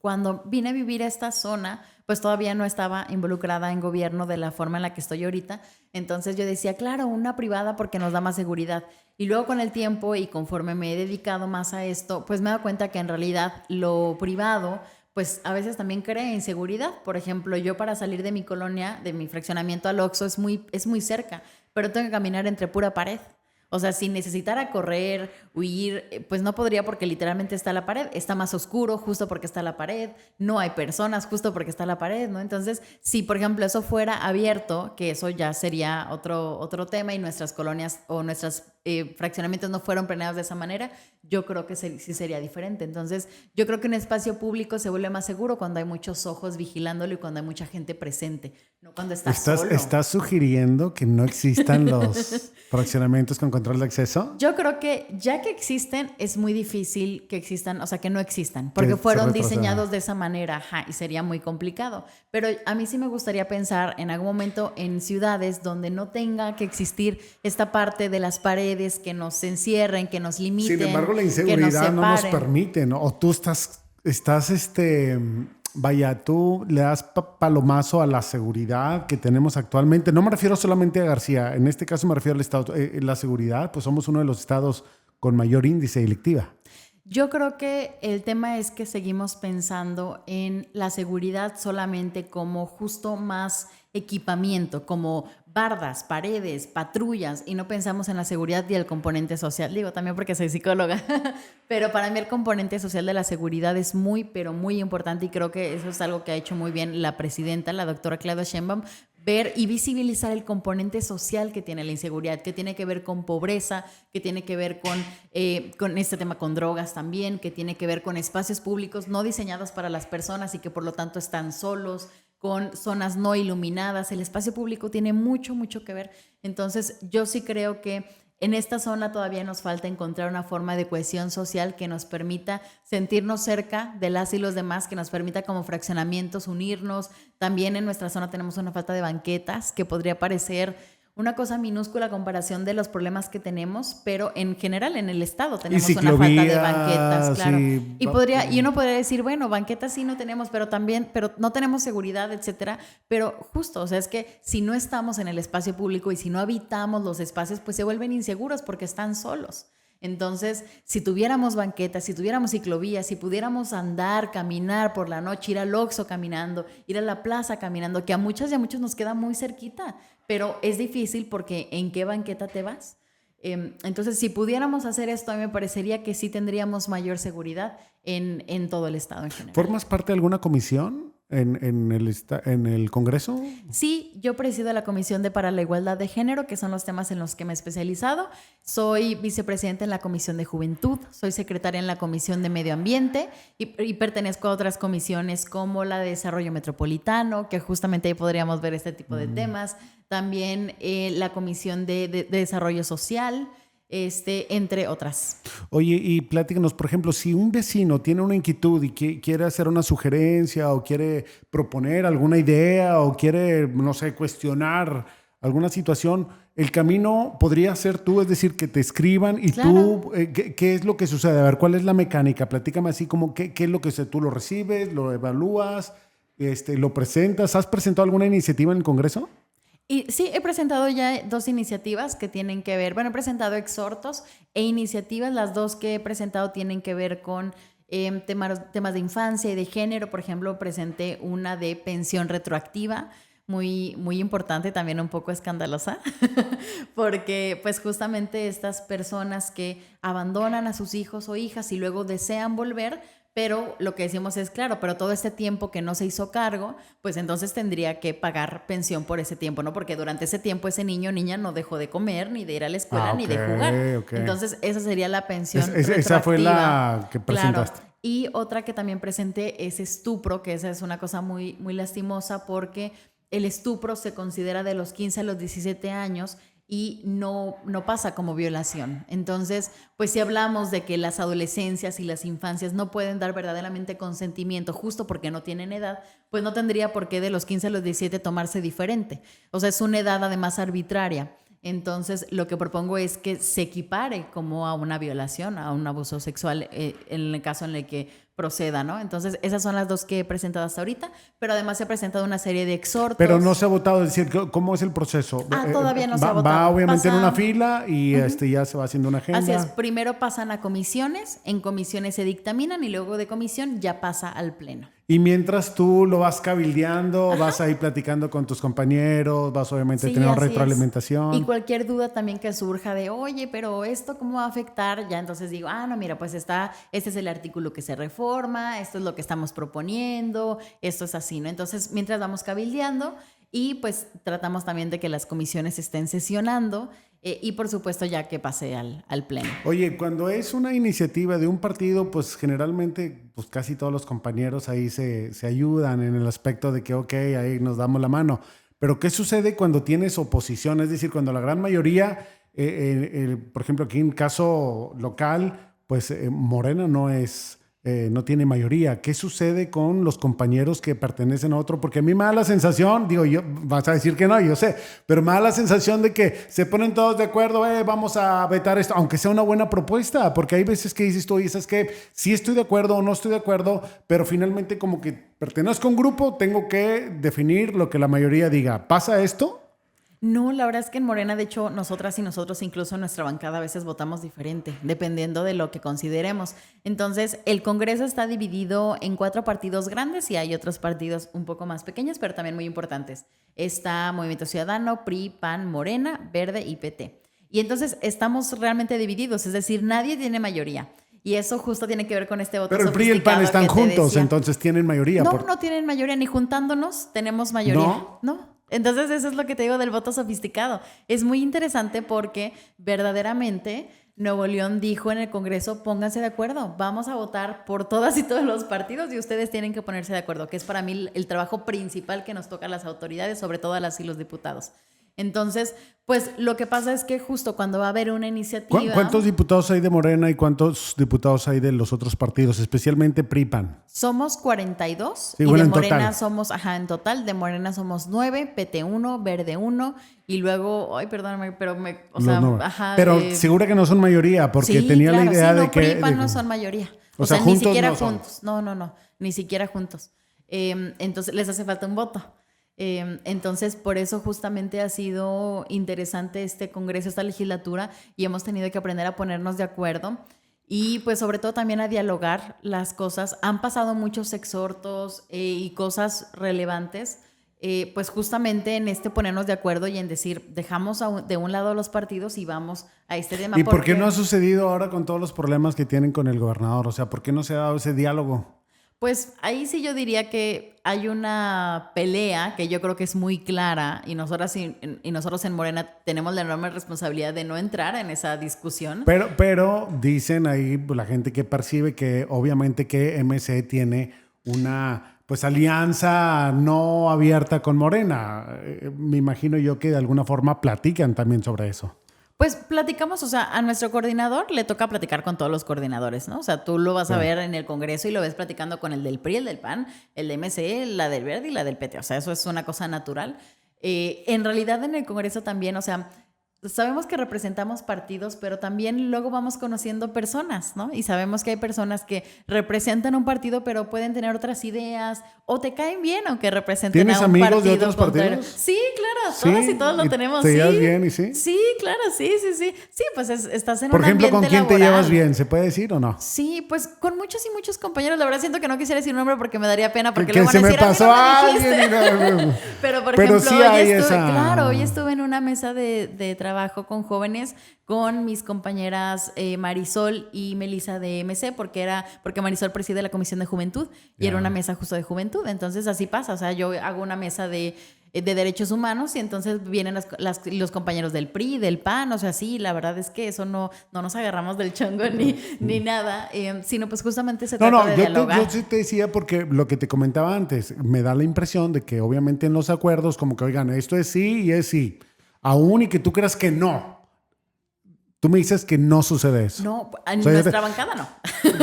cuando vine a vivir a esta zona, pues todavía no estaba involucrada en gobierno de la forma en la que estoy ahorita. Entonces yo decía, claro, una privada porque nos da más seguridad. Y luego con el tiempo y conforme me he dedicado más a esto, pues me he dado cuenta que en realidad lo privado pues a veces también crea inseguridad. Por ejemplo, yo para salir de mi colonia, de mi fraccionamiento al Oxxo, es muy cerca, pero tengo que caminar entre pura pared. O sea, si necesitara correr, huir, pues no podría porque literalmente está la pared. Está más oscuro justo porque está la pared. No hay personas justo porque está la pared, ¿no? Entonces, si por ejemplo eso fuera abierto, que eso ya sería otro tema y nuestras colonias o nuestras fraccionamientos no fueron planeados de esa manera, yo creo que sí sería diferente. Entonces, yo creo que un espacio público se vuelve más seguro cuando hay muchos ojos vigilándolo y cuando hay mucha gente presente, no cuando estás solo. ¿Estás sugiriendo que no existan los fraccionamientos con control de acceso? Yo creo que ya que existen, es muy difícil que existan, o sea, que no existan, porque fueron diseñados de esa manera, y sería muy complicado. Pero a mí sí me gustaría pensar en algún momento en ciudades donde no tenga que existir esta parte de las paredes que nos encierren, que nos limiten. Sin embargo, la inseguridad no nos permite, ¿no? O tú estás vaya, tú le das palomazo a la seguridad que tenemos actualmente. No me refiero solamente a García, en este caso me refiero al estado, la seguridad, pues somos uno de los estados con mayor índice delictiva. Yo creo que el tema es que seguimos pensando en la seguridad solamente como justo más equipamiento, como bardas, paredes, patrullas, y no pensamos en la seguridad y el componente social. Digo, también porque soy psicóloga, pero para mí el componente social de la seguridad es muy, pero muy importante, y creo que eso es algo que ha hecho muy bien la presidenta, la doctora Claudia Sheinbaum, ver y visibilizar el componente social que tiene la inseguridad, que tiene que ver con pobreza, que tiene que ver con este tema con drogas también, que tiene que ver con espacios públicos no diseñados para las personas y que por lo tanto están solos, con zonas no iluminadas. El espacio público tiene mucho, mucho que ver. Entonces, yo sí creo que en esta zona todavía nos falta encontrar una forma de cohesión social que nos permita sentirnos cerca de las y los demás, que nos permita como fraccionamientos unirnos. También en nuestra zona tenemos una falta de banquetas, que podría parecer una cosa minúscula a comparación de los problemas que tenemos, pero en general en el estado tenemos una falta de banquetas, claro. Y uno podría decir, bueno, banquetas sí no tenemos, pero no tenemos seguridad, etcétera. Pero justo, o sea, es que si no estamos en el espacio público y si no habitamos los espacios, pues se vuelven inseguros porque están solos. Entonces, si tuviéramos banquetas, si tuviéramos ciclovías, si pudiéramos andar, caminar por la noche, ir al Oxxo caminando, ir a la plaza caminando, que a muchas y a muchos nos queda muy cerquita, pero es difícil porque ¿en qué banqueta te vas? Entonces, si pudiéramos hacer esto, a mí me parecería que sí tendríamos mayor seguridad en todo el estado en general. ¿Formas parte de alguna comisión en el Congreso? Sí, yo presido la Comisión para la Igualdad de Género, que son los temas en los que me he especializado. Soy vicepresidenta en la Comisión de Juventud, soy secretaria en la Comisión de Medio Ambiente y pertenezco a otras comisiones como la de Desarrollo Metropolitano, que justamente ahí podríamos ver este tipo de temas. También la Comisión de Desarrollo Social, entre otras. Oye, y platícanos, por ejemplo, si un vecino tiene una inquietud y quiere hacer una sugerencia o quiere proponer alguna idea o quiere, no sé, cuestionar alguna situación, el camino podría ser tú, es decir, que te escriban y claro. Tú, ¿qué es lo que sucede? A ver, ¿cuál es la mecánica? Platícame así como, ¿qué es lo que tú lo recibes, lo evalúas, lo presentas? ¿Has presentado alguna iniciativa en el Congreso? Y sí, he presentado ya 2 iniciativas que tienen que ver, he presentado exhortos e iniciativas. Las 2 que he presentado tienen que ver con temas de infancia y de género. Por ejemplo, presenté una de pensión retroactiva, muy, muy importante, también un poco escandalosa, porque pues justamente estas personas que abandonan a sus hijos o hijas y luego desean volver, pero lo que decimos es, claro, pero todo este tiempo que no se hizo cargo, pues entonces tendría que pagar pensión por ese tiempo, ¿no? Porque durante ese tiempo ese niño o niña no dejó de comer, ni de ir a la escuela, ni de jugar. Okay. Entonces esa sería la pensión retroactiva. Esa fue la que presentaste. Claro. Y otra que también presenté es estupro, que esa es una cosa muy, muy lastimosa porque el estupro se considera de los 15 a los 17 años y no pasa como violación. Entonces, pues si hablamos de que las adolescencias y las infancias no pueden dar verdaderamente consentimiento justo porque no tienen edad, pues no tendría por qué de los 15 a los 17 tomarse diferente. O sea, es una edad además arbitraria. Entonces, lo que propongo es que se equipare como a una violación, a un abuso sexual, en el caso en el que proceda, ¿no? Entonces, esas son las 2 que he presentado hasta ahorita, pero además he presentado una serie de exhortos. Pero no se ha votado, es decir, ¿cómo es el proceso? Todavía no se ha votado. Va obviamente en una fila y ya se va haciendo una agenda. Así es, primero pasan a comisiones, en comisiones se dictaminan y luego de comisión ya pasa al pleno. Y mientras tú lo vas cabildeando, vas ahí platicando con tus compañeros, vas obviamente teniendo retroalimentación. Y cualquier duda también que surja de, oye, pero ¿esto cómo va a afectar? Ya entonces digo, no, mira, pues este es el artículo que se reforma, esto es lo que estamos proponiendo, esto es así, ¿no? Entonces, mientras vamos cabildeando, y pues tratamos también de que las comisiones estén sesionando y por supuesto ya que pase al pleno. Oye, cuando es una iniciativa de un partido, pues generalmente pues casi todos los compañeros ahí se ayudan en el aspecto de que, ok, ahí nos damos la mano. Pero ¿qué sucede cuando tienes oposición? Es decir, cuando la gran mayoría, por ejemplo, aquí en caso local, pues Morena no tiene mayoría. ¿Qué sucede con los compañeros que pertenecen a otro? Porque a mí me da la sensación, digo, yo vas a decir que no, yo sé, pero me da la sensación de que se ponen todos de acuerdo, vamos a vetar esto, aunque sea una buena propuesta, porque hay veces que dices tú, y es que sí estoy de acuerdo o no estoy de acuerdo, pero finalmente como que pertenezco a un grupo, tengo que definir lo que la mayoría diga. ¿Pasa esto? No, la verdad es que en Morena, de hecho, nosotras y nosotros, incluso en nuestra bancada, a veces votamos diferente, dependiendo de lo que consideremos. Entonces, el Congreso está dividido en 4 partidos grandes y hay otros partidos un poco más pequeños, pero también muy importantes. Está Movimiento Ciudadano, PRI, PAN, Morena, Verde y PT. Y entonces estamos realmente divididos, es decir, nadie tiene mayoría. Y eso justo tiene que ver con este voto Pero el PRI y el PAN están juntos, entonces tienen mayoría. No tienen mayoría, ni juntándonos tenemos mayoría. No. Entonces eso es lo que te digo del voto sofisticado. Es muy interesante porque verdaderamente Nuevo León dijo en el Congreso, pónganse de acuerdo, vamos a votar por todas y todos los partidos y ustedes tienen que ponerse de acuerdo, que es para mí el trabajo principal que nos toca a las autoridades, sobre todo a las y los diputados. Entonces, pues lo que pasa es que justo cuando va a haber una iniciativa... ¿Cuántos diputados hay de Morena y cuántos diputados hay de los otros partidos, especialmente PRI-PAN? Somos 42 sí, y bueno, de Morena total. somos, en total, de Morena somos 9, PT 1, Verde 1 y luego, perdóname, pero pero segura que no son mayoría, porque sí, tenía claro, la idea sí, de que... PRI y PAN no son mayoría. O sea, ni siquiera juntos. No, ni siquiera juntos. Entonces les hace falta un voto. Entonces, por eso justamente ha sido interesante este Congreso, esta legislatura, y hemos tenido que aprender a ponernos de acuerdo y pues sobre todo también a dialogar las cosas. Han pasado muchos exhortos y cosas relevantes, pues justamente en ponernos de acuerdo y en decir, dejamos de un lado los partidos y vamos a este tema. ¿Y por qué no ha sucedido ahora con todos los problemas que tienen con el gobernador? O sea, ¿por qué no se ha dado ese diálogo? Pues ahí sí yo diría que hay una pelea que yo creo que es muy clara y nosotros en Morena tenemos la enorme responsabilidad de no entrar en esa discusión. Pero dicen ahí la gente que percibe que obviamente que MC tiene una pues alianza no abierta con Morena. Me imagino yo que de alguna forma platican también sobre eso. Pues platicamos, o sea, a nuestro coordinador le toca platicar con todos los coordinadores, ¿no? O sea, tú lo vas a ver en el Congreso y lo ves platicando con el del PRI, el del PAN, el de MC, la del Verde y la del PT. O sea, eso es una cosa natural. En realidad en el Congreso también, o sea, sabemos que representamos partidos, pero también luego vamos conociendo personas, ¿no? Y sabemos que hay personas que representan un partido, pero pueden tener otras ideas o te caen bien aunque representen a un partido. ¿Tienes amigos de otros partidos? Sí, claro, todas y todos lo tenemos. ¿Te llevas bien y sí? Sí, claro, sí. Sí, pues estás en un ambiente laboral. Por ejemplo, ¿con quién te llevas bien? ¿Se puede decir o no? Sí, pues con muchos y muchos compañeros. La verdad siento que no quisiera decir un nombre porque me daría pena porque luego van a decir, se me pasó a mí no me dijiste. Pero por ejemplo, sí hoy estuve en una mesa de trabajo con jóvenes, con mis compañeras Marisol y Melissa de MC, porque Marisol preside la Comisión de Juventud y era una mesa justo de juventud. Entonces así pasa, o sea, yo hago una mesa de derechos humanos y entonces vienen los compañeros del PRI, del PAN, o sea, sí, la verdad es que eso no nos agarramos del chongo ni nada, sino pues justamente se trata de dialogar. Yo sí te decía porque lo que te comentaba antes, me da la impresión de que obviamente en los acuerdos como que, oigan, esto es sí y es sí, aún y que tú creas que no. Tú me dices que no sucede eso. No, en nuestra bancada no.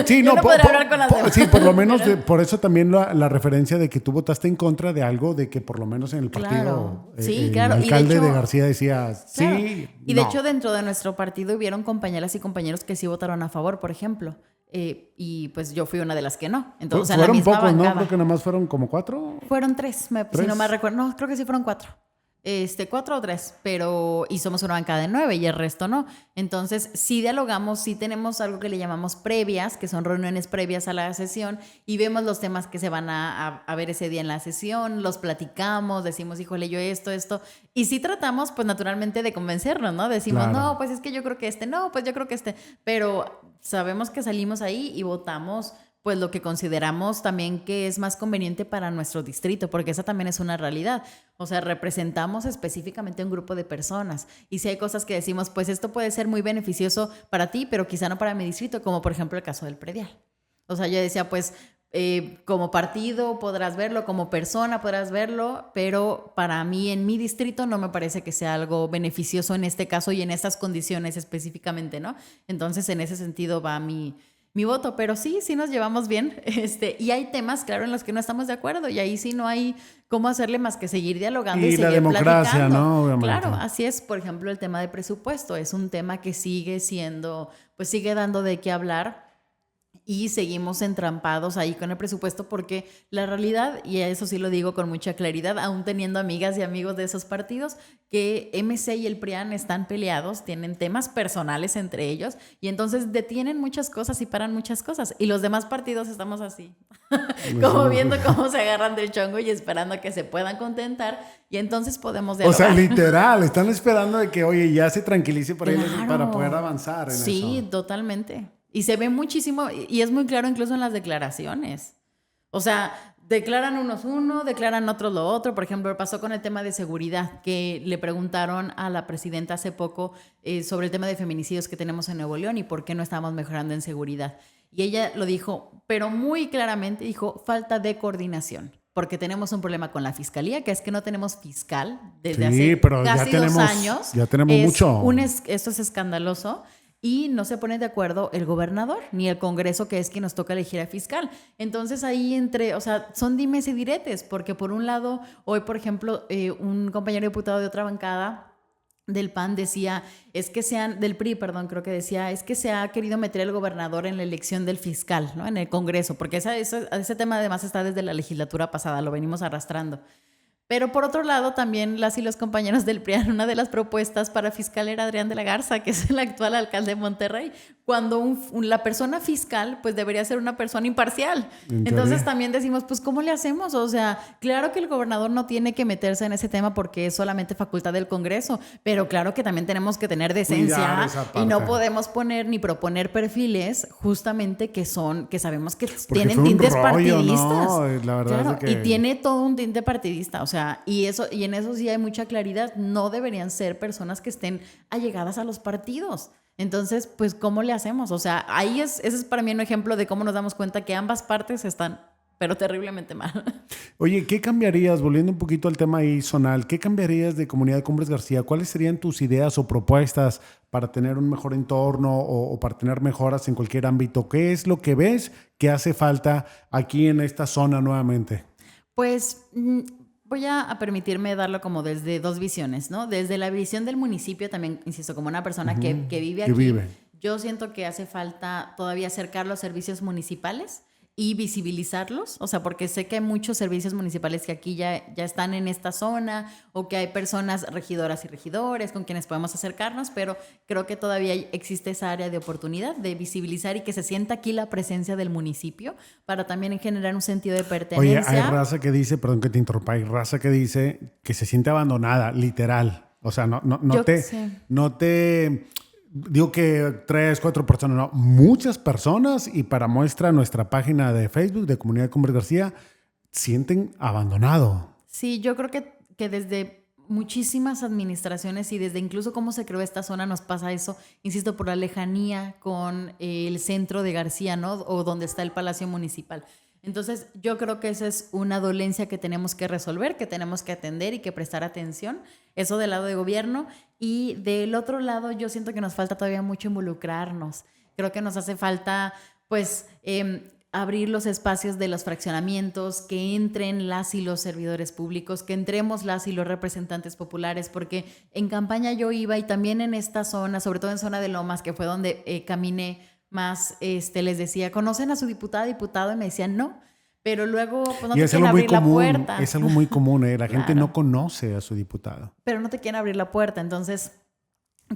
Sí, no podré hablar con las demás. Sí, por lo menos por eso también la referencia de que tú votaste en contra de algo de que por lo menos en el partido el alcalde de García decía sí. Y de hecho dentro de nuestro partido hubieron compañeras y compañeros que sí votaron a favor, por ejemplo. Y pues yo fui una de las que no. Entonces, fueron en la misma pocos, bancada. ¿no? Creo que nada más fueron como 4. Fueron 3, si no me recuerdo. No, creo que sí fueron 4. 4 o 3, y somos una bancada de 9 y el resto no. Entonces, sí dialogamos, sí tenemos algo que le llamamos previas, que son reuniones previas a la sesión y vemos los temas que se van a ver ese día en la sesión, los platicamos, decimos, híjole, yo esto, y sí tratamos, pues naturalmente de convencernos, ¿no? Decimos, claro. No, pues es que yo creo que no, pues yo creo que pero sabemos que salimos ahí y votamos pues lo que consideramos también que es más conveniente para nuestro distrito, porque esa también es una realidad. O sea, representamos específicamente a un grupo de personas. Y si hay cosas que decimos, pues esto puede ser muy beneficioso para ti, pero quizá no para mi distrito, como por ejemplo el caso del predial. O sea, yo decía, pues como partido podrás verlo, como persona podrás verlo, pero para mí en mi distrito no me parece que sea algo beneficioso en este caso y en estas condiciones específicamente, ¿no? Entonces en ese sentido va mi voto, pero sí nos llevamos bien, y hay temas, claro, en los que no estamos de acuerdo y ahí sí no hay cómo hacerle más que seguir dialogando y la seguir democracia, platicando. ¿no? Obviamente. Claro, así es, por ejemplo, el tema de presupuesto es un tema que sigue siendo, pues sigue dando de qué hablar. Y seguimos entrampados ahí con el presupuesto porque la realidad, y eso sí lo digo con mucha claridad, aún teniendo amigas y amigos de esos partidos, que MC y el PRIAN están peleados, tienen temas personales entre ellos y entonces detienen muchas cosas y paran muchas cosas. Y los demás partidos estamos así, como viendo cómo se agarran del chongo y esperando a que se puedan contentar y entonces podemos dialogar. O sea, literal, están esperando de que, oye, ya se tranquilice por ellos para poder avanzar en eso. Sí, totalmente. Y se ve muchísimo, y es muy claro incluso en las declaraciones. O sea, declaran unos uno, declaran otros lo otro. Por ejemplo, pasó con el tema de seguridad, que le preguntaron a la presidenta hace poco sobre el tema de feminicidios que tenemos en Nuevo León y por qué no estamos mejorando en seguridad. Y ella lo dijo, pero muy claramente dijo, falta de coordinación. Porque tenemos un problema con la fiscalía, que es que no tenemos fiscal desde hace casi 2 años. Ya tenemos mucho. Esto es escandaloso. Y no se pone de acuerdo el gobernador ni el Congreso, que es quien nos toca elegir al fiscal. Entonces ahí o sea, son dimes y diretes, porque por un lado, hoy por ejemplo, un compañero diputado de otra bancada del PAN decía, del PRI, perdón, creo que decía, es que se ha querido meter el gobernador en la elección del fiscal, ¿no? En el Congreso, porque ese tema además está desde la legislatura pasada, lo venimos arrastrando. Pero por otro lado, también las y los compañeros del PRIAN, una de las propuestas para fiscal era Adrián de la Garza, que es el actual alcalde de Monterrey, cuando la persona fiscal pues debería ser una persona imparcial. Entonces también decimos, pues ¿cómo le hacemos? O sea, claro que el gobernador no tiene que meterse en ese tema porque es solamente facultad del Congreso, pero claro que también tenemos que tener decencia y no podemos poner ni proponer perfiles justamente que sabemos que porque tienen tintes partidistas. ¿No? La verdad claro, es que... y tiene todo un tinte partidista, o sea, y en eso sí hay mucha claridad, no deberían ser personas que estén allegadas a los partidos. Entonces, pues, ¿cómo le hacemos? O sea, ese es para mí un ejemplo de cómo nos damos cuenta que ambas partes están, pero terriblemente mal. Oye, ¿qué cambiarías, volviendo un poquito al tema ahí zonal, qué cambiarías de Comunidad Cumbres García? ¿Cuáles serían tus ideas o propuestas para tener un mejor entorno o para tener mejoras en cualquier ámbito? ¿Qué es lo que ves que hace falta aquí en esta zona nuevamente? Pues... voy a permitirme darlo como desde 2 visiones, ¿no? Desde la visión del municipio también, insisto, como una persona que vive aquí, yo siento que hace falta todavía acercar los servicios municipales y visibilizarlos, o sea, porque sé que hay muchos servicios municipales que aquí ya están en esta zona o que hay personas regidoras y regidores con quienes podemos acercarnos, pero creo que todavía existe esa área de oportunidad de visibilizar y que se sienta aquí la presencia del municipio para también generar un sentido de pertenencia. Oye, hay raza que dice, perdón que te interrumpa, hay raza que dice que se siente abandonada, literal. O sea, no te digo que 3, 4 personas, no, muchas personas, y para muestra nuestra página de Facebook de Comunidad Cumbres García, sienten abandonado. Sí, yo creo que desde muchísimas administraciones y desde incluso cómo se creó esta zona nos pasa eso, insisto, por la lejanía con el centro de García, ¿no? O donde está el Palacio Municipal. Entonces, yo creo que esa es una dolencia que tenemos que resolver, que tenemos que atender y que prestar atención. Eso del lado de gobierno. Y del otro lado, yo siento que nos falta todavía mucho involucrarnos. Creo que nos hace falta, pues, abrir los espacios de los fraccionamientos, que entren las y los servidores públicos, que entremos las y los representantes populares, porque en campaña yo iba y también en esta zona, sobre todo en zona de Lomas, que fue donde caminé más, les decía, ¿conocen a su diputado? Y me decían, no. Pero luego pues, no te quieren abrir la puerta. Es algo muy común, la gente no conoce a su diputado. Pero no te quieren abrir la puerta. Entonces,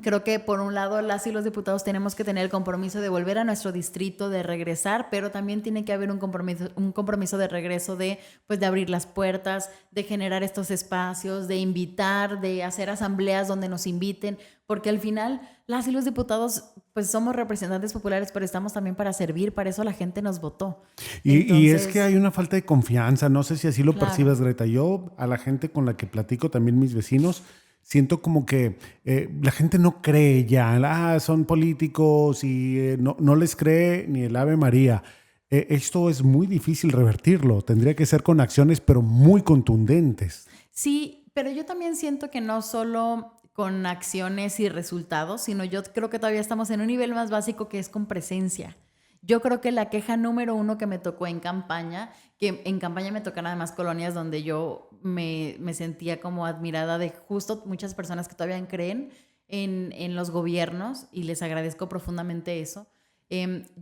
Creo que por un lado las y los diputados tenemos que tener el compromiso de volver a nuestro distrito, de regresar, pero también tiene que haber un compromiso de regreso de, pues, de abrir las puertas, de generar estos espacios, de invitar, de hacer asambleas donde nos inviten, porque al final las y los diputados pues somos representantes populares, pero estamos también para servir, para eso la gente nos votó. Y es que hay una falta de confianza, no sé si así lo Claro. percibes, Greta. Yo a la gente con la que platico, también mis vecinos, siento como que la gente no cree ya, son políticos y no les cree ni el Ave María. Esto es muy difícil revertirlo, tendría que ser con acciones pero muy contundentes. Sí, pero yo también siento que no solo con acciones y resultados, sino yo creo que todavía estamos en un nivel más básico que es con presencia. Yo creo que la queja número uno que me tocó en campaña, que en campaña me tocan además colonias donde yo me sentía como admirada de justo muchas personas que todavía creen en los gobiernos, y les agradezco profundamente eso.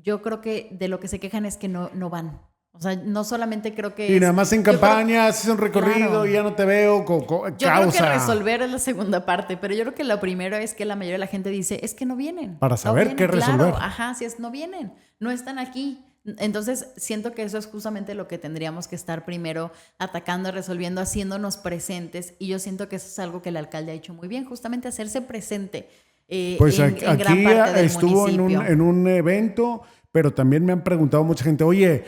Yo creo que de lo que se quejan es que no van. O sea, no solamente creo que Y nada más en campaña, haces un recorrido, claro. y ya no te veo, Yo causa. creo que resolver es la segunda parte, pero yo creo que lo primero es que la mayoría de la gente dice, es que no vienen. Para saber no qué vienen, resolver. Claro, ajá, si es, no vienen, no están aquí. Entonces, siento que eso es justamente lo que tendríamos que estar primero atacando, resolviendo, haciéndonos presentes. Y yo siento que eso es algo que el alcalde ha hecho muy bien, justamente hacerse presente Pues en gran aquí parte del estuvo municipio. en un evento, pero también me han preguntado mucha gente, oye,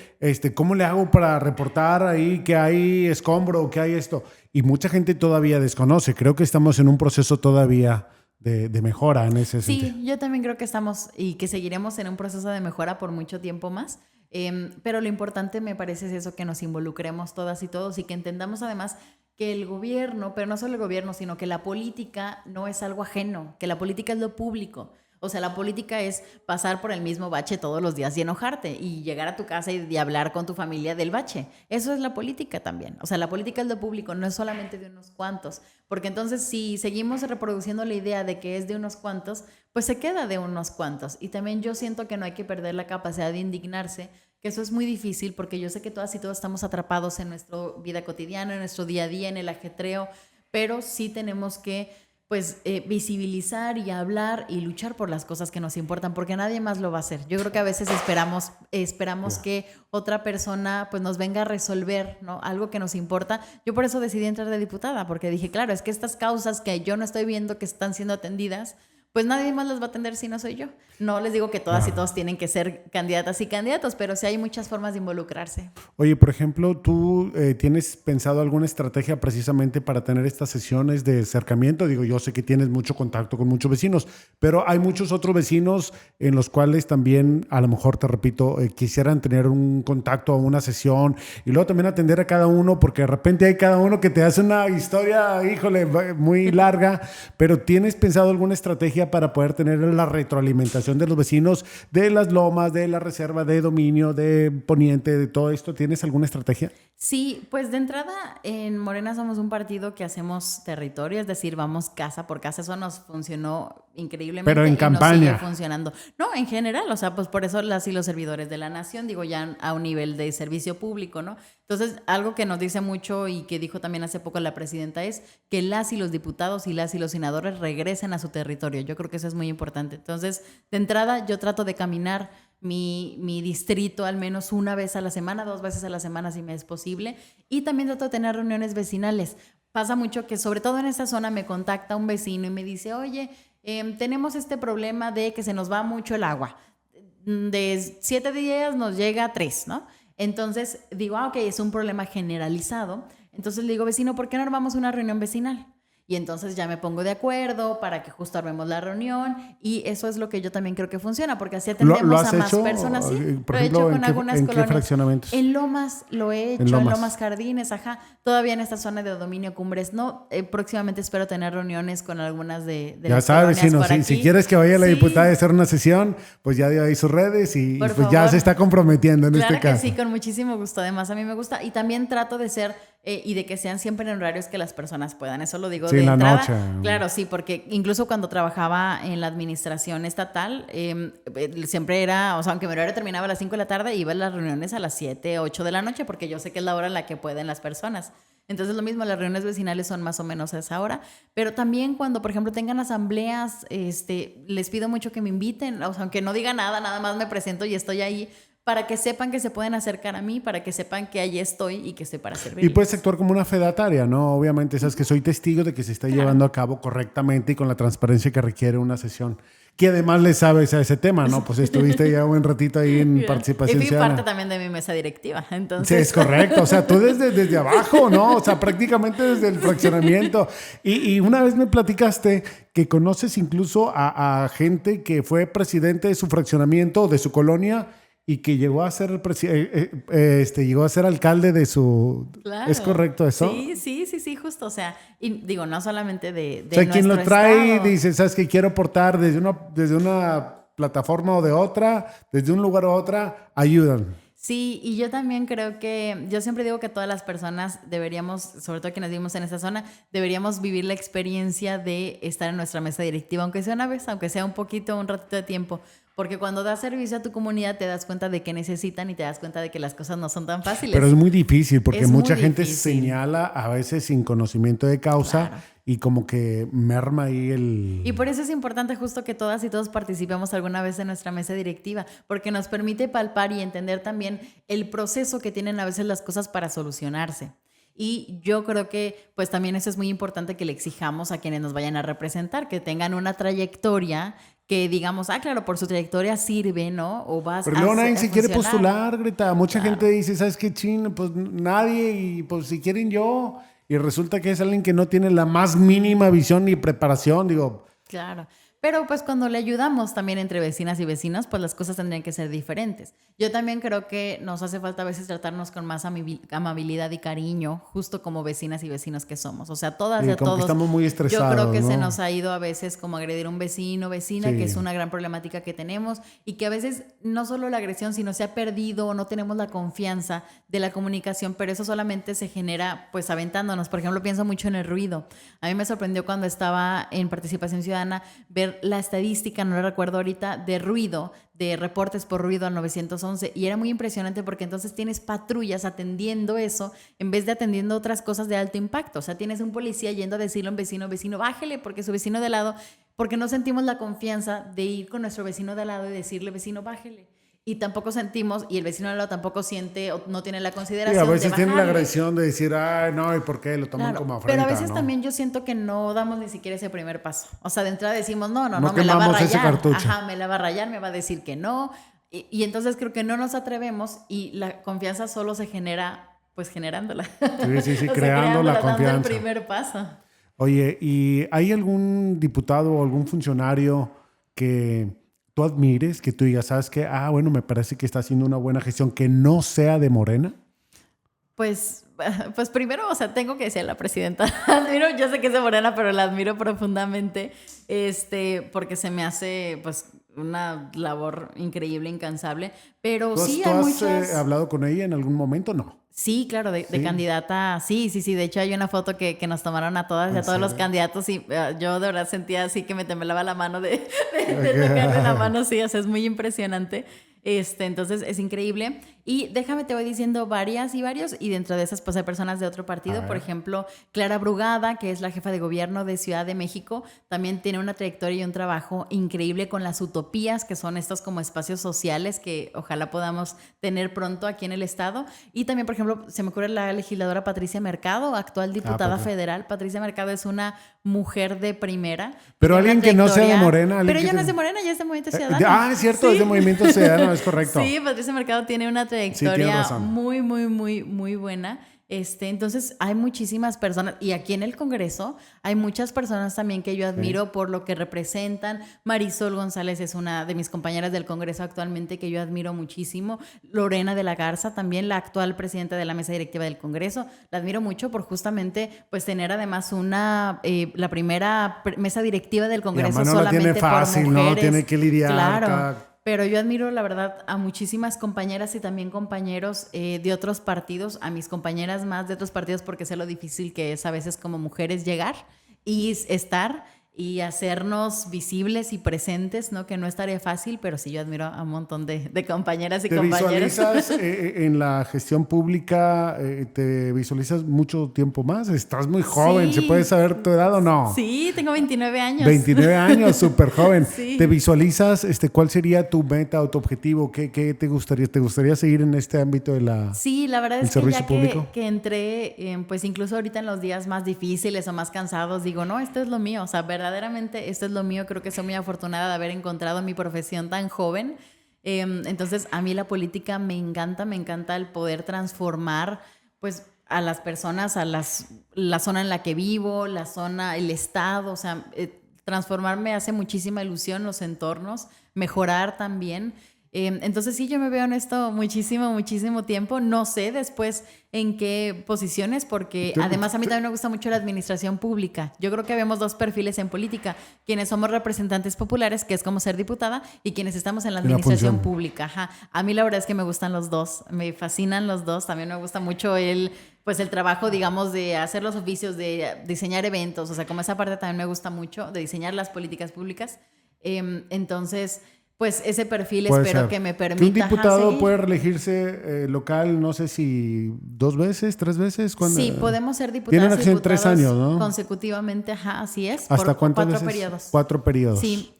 ¿cómo le hago para reportar ahí que hay escombro, que hay esto? Y mucha gente todavía desconoce. Creo que estamos en un proceso todavía de mejora en ese sentido. Sí, yo también creo que estamos y que seguiremos en un proceso de mejora por mucho tiempo más. Pero lo importante me parece es eso, que nos involucremos todas y todos y que entendamos además que el gobierno, pero no solo el gobierno, sino que la política no es algo ajeno, que la política es lo público. O sea, la política es pasar por el mismo bache todos los días y enojarte y llegar a tu casa y hablar con tu familia del bache. Eso es la política también. O sea, la política es lo público, no es solamente de unos cuantos. Porque entonces si seguimos reproduciendo la idea de que es de unos cuantos, pues se queda de unos cuantos. Y también yo siento que no hay que perder la capacidad de indignarse, que eso es muy difícil porque yo sé que todas y todos estamos atrapados en nuestra vida cotidiana, en nuestro día a día, en el ajetreo, pero sí tenemos que pues visibilizar y hablar y luchar por las cosas que nos importan, porque nadie más lo va a hacer. Yo creo que a veces esperamos que otra persona pues nos venga a resolver, ¿no?, algo que nos importa. Yo por eso decidí entrar de diputada, porque dije, claro, es que estas causas que yo no estoy viendo que están siendo atendidas, pues nadie más las va a atender si no soy yo. No les digo que todas y todos tienen que ser candidatas y candidatos, pero sí hay muchas formas de involucrarse. Oye, por ejemplo, ¿tú tienes pensado alguna estrategia precisamente para tener estas sesiones de acercamiento? Digo, yo sé que tienes mucho contacto con muchos vecinos, pero hay muchos otros vecinos en los cuales también, a lo mejor, te repito, quisieran tener un contacto o una sesión y luego también atender a cada uno, porque de repente hay cada uno que te hace una historia, híjole, muy larga, pero ¿tienes pensado alguna estrategia para poder tener la retroalimentación de los vecinos de las lomas, de la reserva de dominio, de Poniente, de todo esto? ¿Tienes alguna estrategia? Sí, pues de entrada en Morena somos un partido que hacemos territorio, es decir, vamos casa por casa. Eso nos funcionó increíblemente. Pero en y campaña. nos sigue funcionando. No, en general, o sea, pues por eso las y los servidores de la nación, digo, ya a un nivel de servicio público, ¿no? Entonces, algo que nos dice mucho y que dijo también hace poco la presidenta es que las y los diputados y las y los senadores regresen a su territorio. Yo creo que eso es muy importante. Entonces, de entrada, yo trato de caminar mi distrito al menos una vez a la semana, 2 veces a la semana si me es posible, y también trato de tener reuniones vecinales. Pasa mucho que sobre todo en esta zona me contacta un vecino y me dice, oye, tenemos este problema de que se nos va mucho el agua, de 7 días nos llega a 3, ¿no? Entonces digo, ok, es un problema generalizado. Entonces le digo, vecino, ¿por qué no armamos una reunión vecinal? Y entonces ya me pongo de acuerdo para que justo armemos la reunión, y eso es lo que yo también creo que funciona, porque así atendemos a más personas. Sí, por lo he ejemplo, hecho con algunas ¿en colonias. qué fraccionamientos? En Lomas lo he hecho, En en Lomas. Lomas Jardines, ajá. Todavía en esta zona de dominio Cumbres, no. Próximamente espero tener reuniones con algunas de Ya las sabes, colonias por si aquí. quieres que vaya la Sí. diputada a hacer una sesión, pues ya dio ahí sus redes y Por pues ya favor. se está comprometiendo en Claro este que caso. sí, con muchísimo gusto. Además, a mí me gusta. Y también trato de ser y de que sean siempre en horarios que las personas puedan. Eso lo digo Sí, de en la entrada. noche. Claro, sí, porque incluso cuando trabajaba en la administración estatal, siempre era, o sea, aunque mi horario terminaba a las 5 de la tarde, iba a las reuniones a las 7, 8 de la noche, porque yo sé que es la hora en la que pueden las personas. Entonces lo mismo, las reuniones vecinales son más o menos a esa hora, pero también cuando, por ejemplo, tengan asambleas, les pido mucho que me inviten, o sea, aunque no diga nada, nada más me presento y estoy ahí para que sepan que se pueden acercar a mí, para que sepan que allí estoy y que estoy para servir. Y puedes actuar como una fedataria, ¿no? Obviamente, sabes que soy testigo de que se está llevando a cabo correctamente y con la transparencia que requiere una sesión. Que además le sabes a ese tema, ¿no? Pues estuviste ya un buen ratito ahí en participación Y fui ciudadana. parte también de mi mesa directiva, entonces... Sí, es correcto. O sea, tú desde abajo, ¿no? O sea, prácticamente desde el fraccionamiento. Y una vez me platicaste que conoces incluso a gente que fue presidente de su fraccionamiento o de su colonia y que llegó a ser llegó a ser alcalde de su... Claro. ¿Es correcto eso? Sí, justo. O sea, y digo, no solamente de o sea, quien lo trae estado. dice, ¿sabes qué? Quiero aportar desde una plataforma o de otra, desde un lugar a otra, ayudan. Sí, y yo también creo que, yo siempre digo que todas las personas deberíamos, sobre todo quienes vivimos en esta zona, deberíamos vivir la experiencia de estar en nuestra mesa directiva, aunque sea una vez, aunque sea un ratito de tiempo. Porque cuando das servicio a tu comunidad te das cuenta de qué necesitan y te das cuenta de que las cosas no son tan fáciles. Pero es muy difícil porque Es mucha muy gente difícil. señala a veces sin conocimiento de causa, Claro. y como que merma ahí el... Y por eso es importante justo que todas y todos participemos alguna vez en nuestra mesa directiva, porque nos permite palpar y entender también el proceso que tienen a veces las cosas para solucionarse. Y yo creo que pues también eso es muy importante que le exijamos a quienes nos vayan a representar, que tengan una trayectoria que digamos, claro, por su trayectoria sirve, ¿no? O vas Pero luego nadie se quiere funcionar. postular, Greta. Mucha Claro. gente dice, ¿sabes qué chin? Pues nadie, y pues si quieren yo. Y resulta que es alguien que no tiene la más mínima visión ni preparación, digo. Claro. Pero pues cuando le ayudamos también entre vecinas y vecinos, pues las cosas tendrían que ser diferentes. Yo también creo que nos hace falta a veces tratarnos con más amabilidad y cariño, justo como vecinas y vecinos que somos. O sea, todas y a como que todos. estamos muy estresados, Yo creo que ¿no? se nos ha ido a veces como agredir a un vecino, vecina, Sí. que es una gran problemática que tenemos y que a veces no solo la agresión, sino se ha perdido o no tenemos la confianza de la comunicación, pero eso solamente se genera pues aventándonos. Por ejemplo, pienso mucho en el ruido. A mí me sorprendió cuando estaba en participación ciudadana ver la estadística, no la recuerdo ahorita, de ruido, de reportes por ruido al 911, y era muy impresionante porque entonces tienes patrullas atendiendo eso en vez de atendiendo otras cosas de alto impacto. O sea, tienes un policía yendo a decirle a un vecino, bájele, porque su vecino de al lado, porque no sentimos la confianza de ir con nuestro vecino de al lado y decirle, vecino, bájele. Y tampoco sentimos, y el vecino de al lado tampoco siente o no tiene la Sí, consideración a veces de tiene la bajarle. agresión de decir, ay, no, ¿y por qué? Lo toman Claro, como afrenta, pero a veces ¿no? también yo siento que no damos ni siquiera ese primer paso. O sea, de entrada decimos, no, No me la va a quemamos ese rayar. cartucho. Ajá, me la va a rayar, me va a decir que no. Y entonces creo que no nos atrevemos y la confianza solo se genera, pues generándola. Sí, O sea, creando la dando confianza. el primer paso. Oye, ¿y hay algún diputado o algún funcionario que tú admires, que tú digas, sabes qué? Bueno, me parece que está haciendo una buena gestión, que no sea de Morena? Pues primero, o sea, tengo que decir a la presidenta, admiro, yo sé que es de Morena, pero la admiro profundamente, porque se me hace, pues, una labor increíble, incansable, pero sí ¿Tú hay has muchas... hablado con ella en algún momento? No. Sí, claro, de Sí. candidata, sí, de hecho hay una foto que nos tomaron a todas y a todos los candidatos y yo de verdad sentía así que me temblaba la mano de tocarle la mano, sí, o sea, es muy impresionante. Entonces es increíble. Y déjame, te voy diciendo varias y varios, y dentro de esas pues hay personas de otro partido. Por ejemplo, Clara Brugada, que es la jefa de gobierno de Ciudad de México, también tiene una trayectoria y un trabajo increíble con las utopías, que son estos como espacios sociales que ojalá podamos tener pronto aquí en el estado. Y también, por ejemplo, se me ocurre la legisladora Patricia Mercado, actual diputada federal. Patricia Mercado es una mujer de primera. Pero tiene alguien una que no sea de trayectoria- Morena. Pero ella que no es de Morena, ella es de Movimiento Ciudadano. es cierto, Sí. es de Movimiento Ciudadano, es correcto. Sí, Patricia Mercado tiene una tienes trayectoria razón. muy buena. Entonces hay muchísimas personas, y aquí en el Congreso hay muchas personas también que yo admiro por lo que representan. Marisol González es una de mis compañeras del Congreso actualmente que yo admiro muchísimo. Lorena de la Garza, también la actual presidenta de la mesa directiva del Congreso, la admiro mucho por justamente pues tener además la primera mesa directiva del Y Congreso además no la solamente tiene fácil, por ¿no? mujeres. Tiene que lidiar. Claro. Pero yo admiro, la verdad, a muchísimas compañeras y también compañeros de otros partidos, a mis compañeras más de otros partidos, porque sé lo difícil que es a veces como mujeres llegar y estar. y hacernos visibles y presentes, ¿no? Que no es tarea fácil, pero sí yo admiro a un montón de compañeras y compañeros. ¿Te visualizas en la gestión pública? ¿Te visualizas mucho tiempo más? Estás muy joven, Sí. ¿se puede saber tu edad o no? Sí, tengo 29 años. 29 años, súper joven. Sí. ¿Te visualizas cuál sería tu meta o tu objetivo? ¿Qué te gustaría? ¿Te gustaría seguir en este ámbito de la Sí, la verdad el es que servicio ya público? que entré, pues incluso ahorita en los días más difíciles o más cansados, digo, no, esto es lo mío, o sea, verdaderamente esto es lo mío. Creo que soy muy afortunada de haber encontrado mi profesión tan joven. Entonces, a mí la política me encanta el poder transformar, pues, a las personas, la zona en la que vivo, la zona, el estado, o sea, transformarme hace muchísima ilusión, los entornos, mejorar también. Entonces sí, yo me veo en esto muchísimo tiempo. No sé después en qué posiciones, porque además a mí también me gusta mucho la administración pública. Yo creo que habemos dos perfiles en política, quienes somos representantes populares, que es como ser diputada, y quienes estamos en la administración pública. Ajá. A mí la verdad es que me gustan los dos, me fascinan los dos. También me gusta mucho el trabajo, digamos, de hacer los oficios, de diseñar eventos, o sea, como esa parte también me gusta mucho, de diseñar las políticas públicas. Entonces, pues ese perfil Puede espero ser. que me permita. Que un diputado seguir. puede reelegirse local, no sé si 2 veces, 3 veces. Sí, podemos ser diputados. Tienen acción 3 años, ¿no? Consecutivamente, ajá, así es. ¿Hasta por cuántas 4 veces? periodos. 4 periodos. Sí,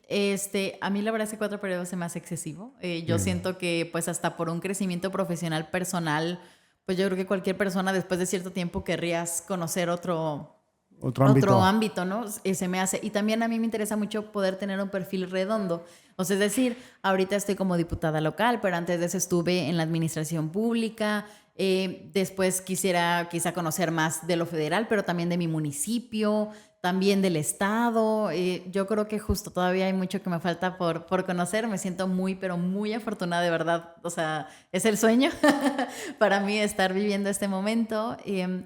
a mí la verdad es que 4 periodos se me hace excesivo. Yo siento que pues hasta por un crecimiento profesional personal, pues yo creo que cualquier persona después de cierto tiempo querrías conocer otro ámbito, ¿no? Se me hace. Y también a mí me interesa mucho poder tener un perfil redondo. O sea, es decir, ahorita estoy como diputada local, pero antes de eso estuve en la administración pública. Después quisiera quizá conocer más de lo federal, pero también de mi municipio, también del estado. Yo creo que justo todavía hay mucho que me falta por conocer. Me siento pero muy afortunada, de verdad. O sea, es el sueño para mí estar viviendo este momento.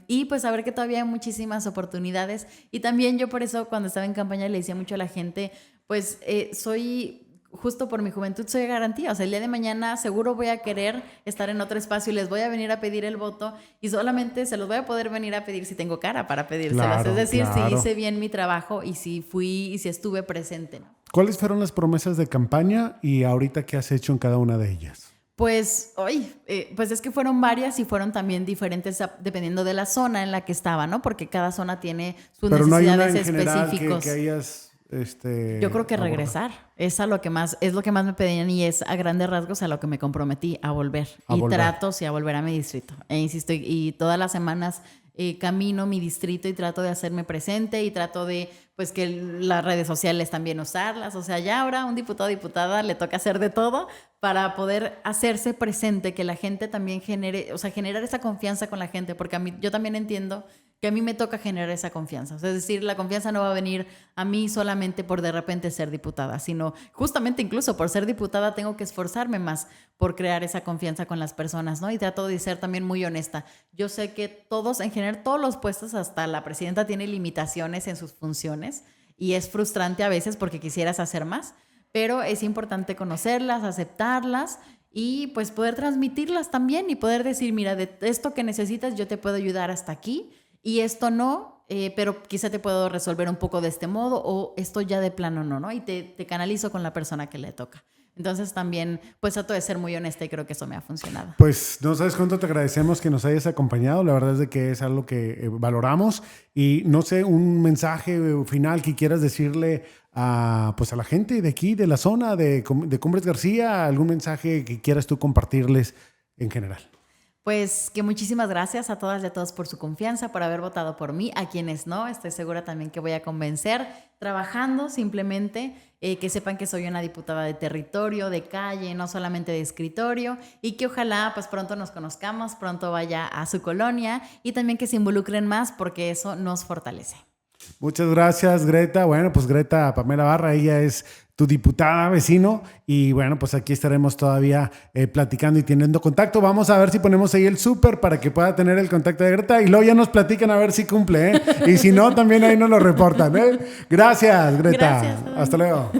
Y pues saber que todavía hay muchísimas oportunidades. Y también yo por eso cuando estaba en campaña le decía mucho a la gente, pues justo por mi juventud soy garantía. O sea, el día de mañana seguro voy a querer estar en otro espacio y les voy a venir a pedir el voto y solamente se los voy a poder venir a pedir si tengo cara para pedírselos. Claro, es decir, si hice bien mi trabajo y si estuve presente, ¿no? ¿Cuáles fueron las promesas de campaña y ahorita qué has hecho en cada una de ellas? Pues, pues es que fueron varias y fueron también diferentes dependiendo de la zona en la que estaba, ¿no? Porque cada zona tiene sus Pero necesidades no hay una en específicas. Que hayas yo creo que regresar es lo que más me pedían y es a grandes rasgos a lo que me comprometí a volver. Trato a volver a mi distrito. Insisto, y todas las semanas camino mi distrito y trato de hacerme presente y trato de pues que las redes sociales también usarlas. O sea, ya ahora un diputado o diputada le toca hacer de todo para poder hacerse presente, que la gente también generar esa confianza con la gente, porque yo también entiendo que a mí me toca generar esa confianza. O sea, es decir, la confianza no va a venir a mí solamente por de repente ser diputada, sino justamente incluso por ser diputada tengo que esforzarme más por crear esa confianza con las personas, ¿no? Y trato de ser también muy honesta. Yo sé que todos los puestos, hasta la presidenta tiene limitaciones en sus funciones y es frustrante a veces porque quisieras hacer más, pero es importante conocerlas, aceptarlas y pues poder transmitirlas también y poder decir, mira, de esto que necesitas yo te puedo ayudar hasta aquí. Y esto no, pero quizá te puedo resolver un poco de este modo o esto ya de plano no, y te canalizo con la persona que le toca. Entonces también, pues trato de ser muy honesta y creo que eso me ha funcionado. Pues no sabes cuánto te agradecemos que nos hayas acompañado. La verdad es de que es algo que valoramos y no sé, un mensaje final que quieras decirle a la gente de aquí, de la zona de Cumbres García, algún mensaje que quieras tú compartirles en general. Pues que muchísimas gracias a todas y a todos por su confianza, por haber votado por mí. A quienes no, estoy segura también que voy a convencer trabajando simplemente, que sepan que soy una diputada de territorio, de calle, no solamente de escritorio, y que ojalá pues pronto nos conozcamos, pronto vaya a su colonia y también que se involucren más porque eso nos fortalece. Muchas gracias, Greta. Bueno, pues Greta Pamela Barra, ella es tu diputada vecino y bueno, pues aquí estaremos todavía platicando y teniendo contacto. Vamos a ver si ponemos ahí el súper para que pueda tener el contacto de Greta y luego ya nos platican a ver si cumple, ¿eh? Y si no, también ahí nos lo reportan, ¿eh? Gracias, Greta. Gracias. Hasta luego.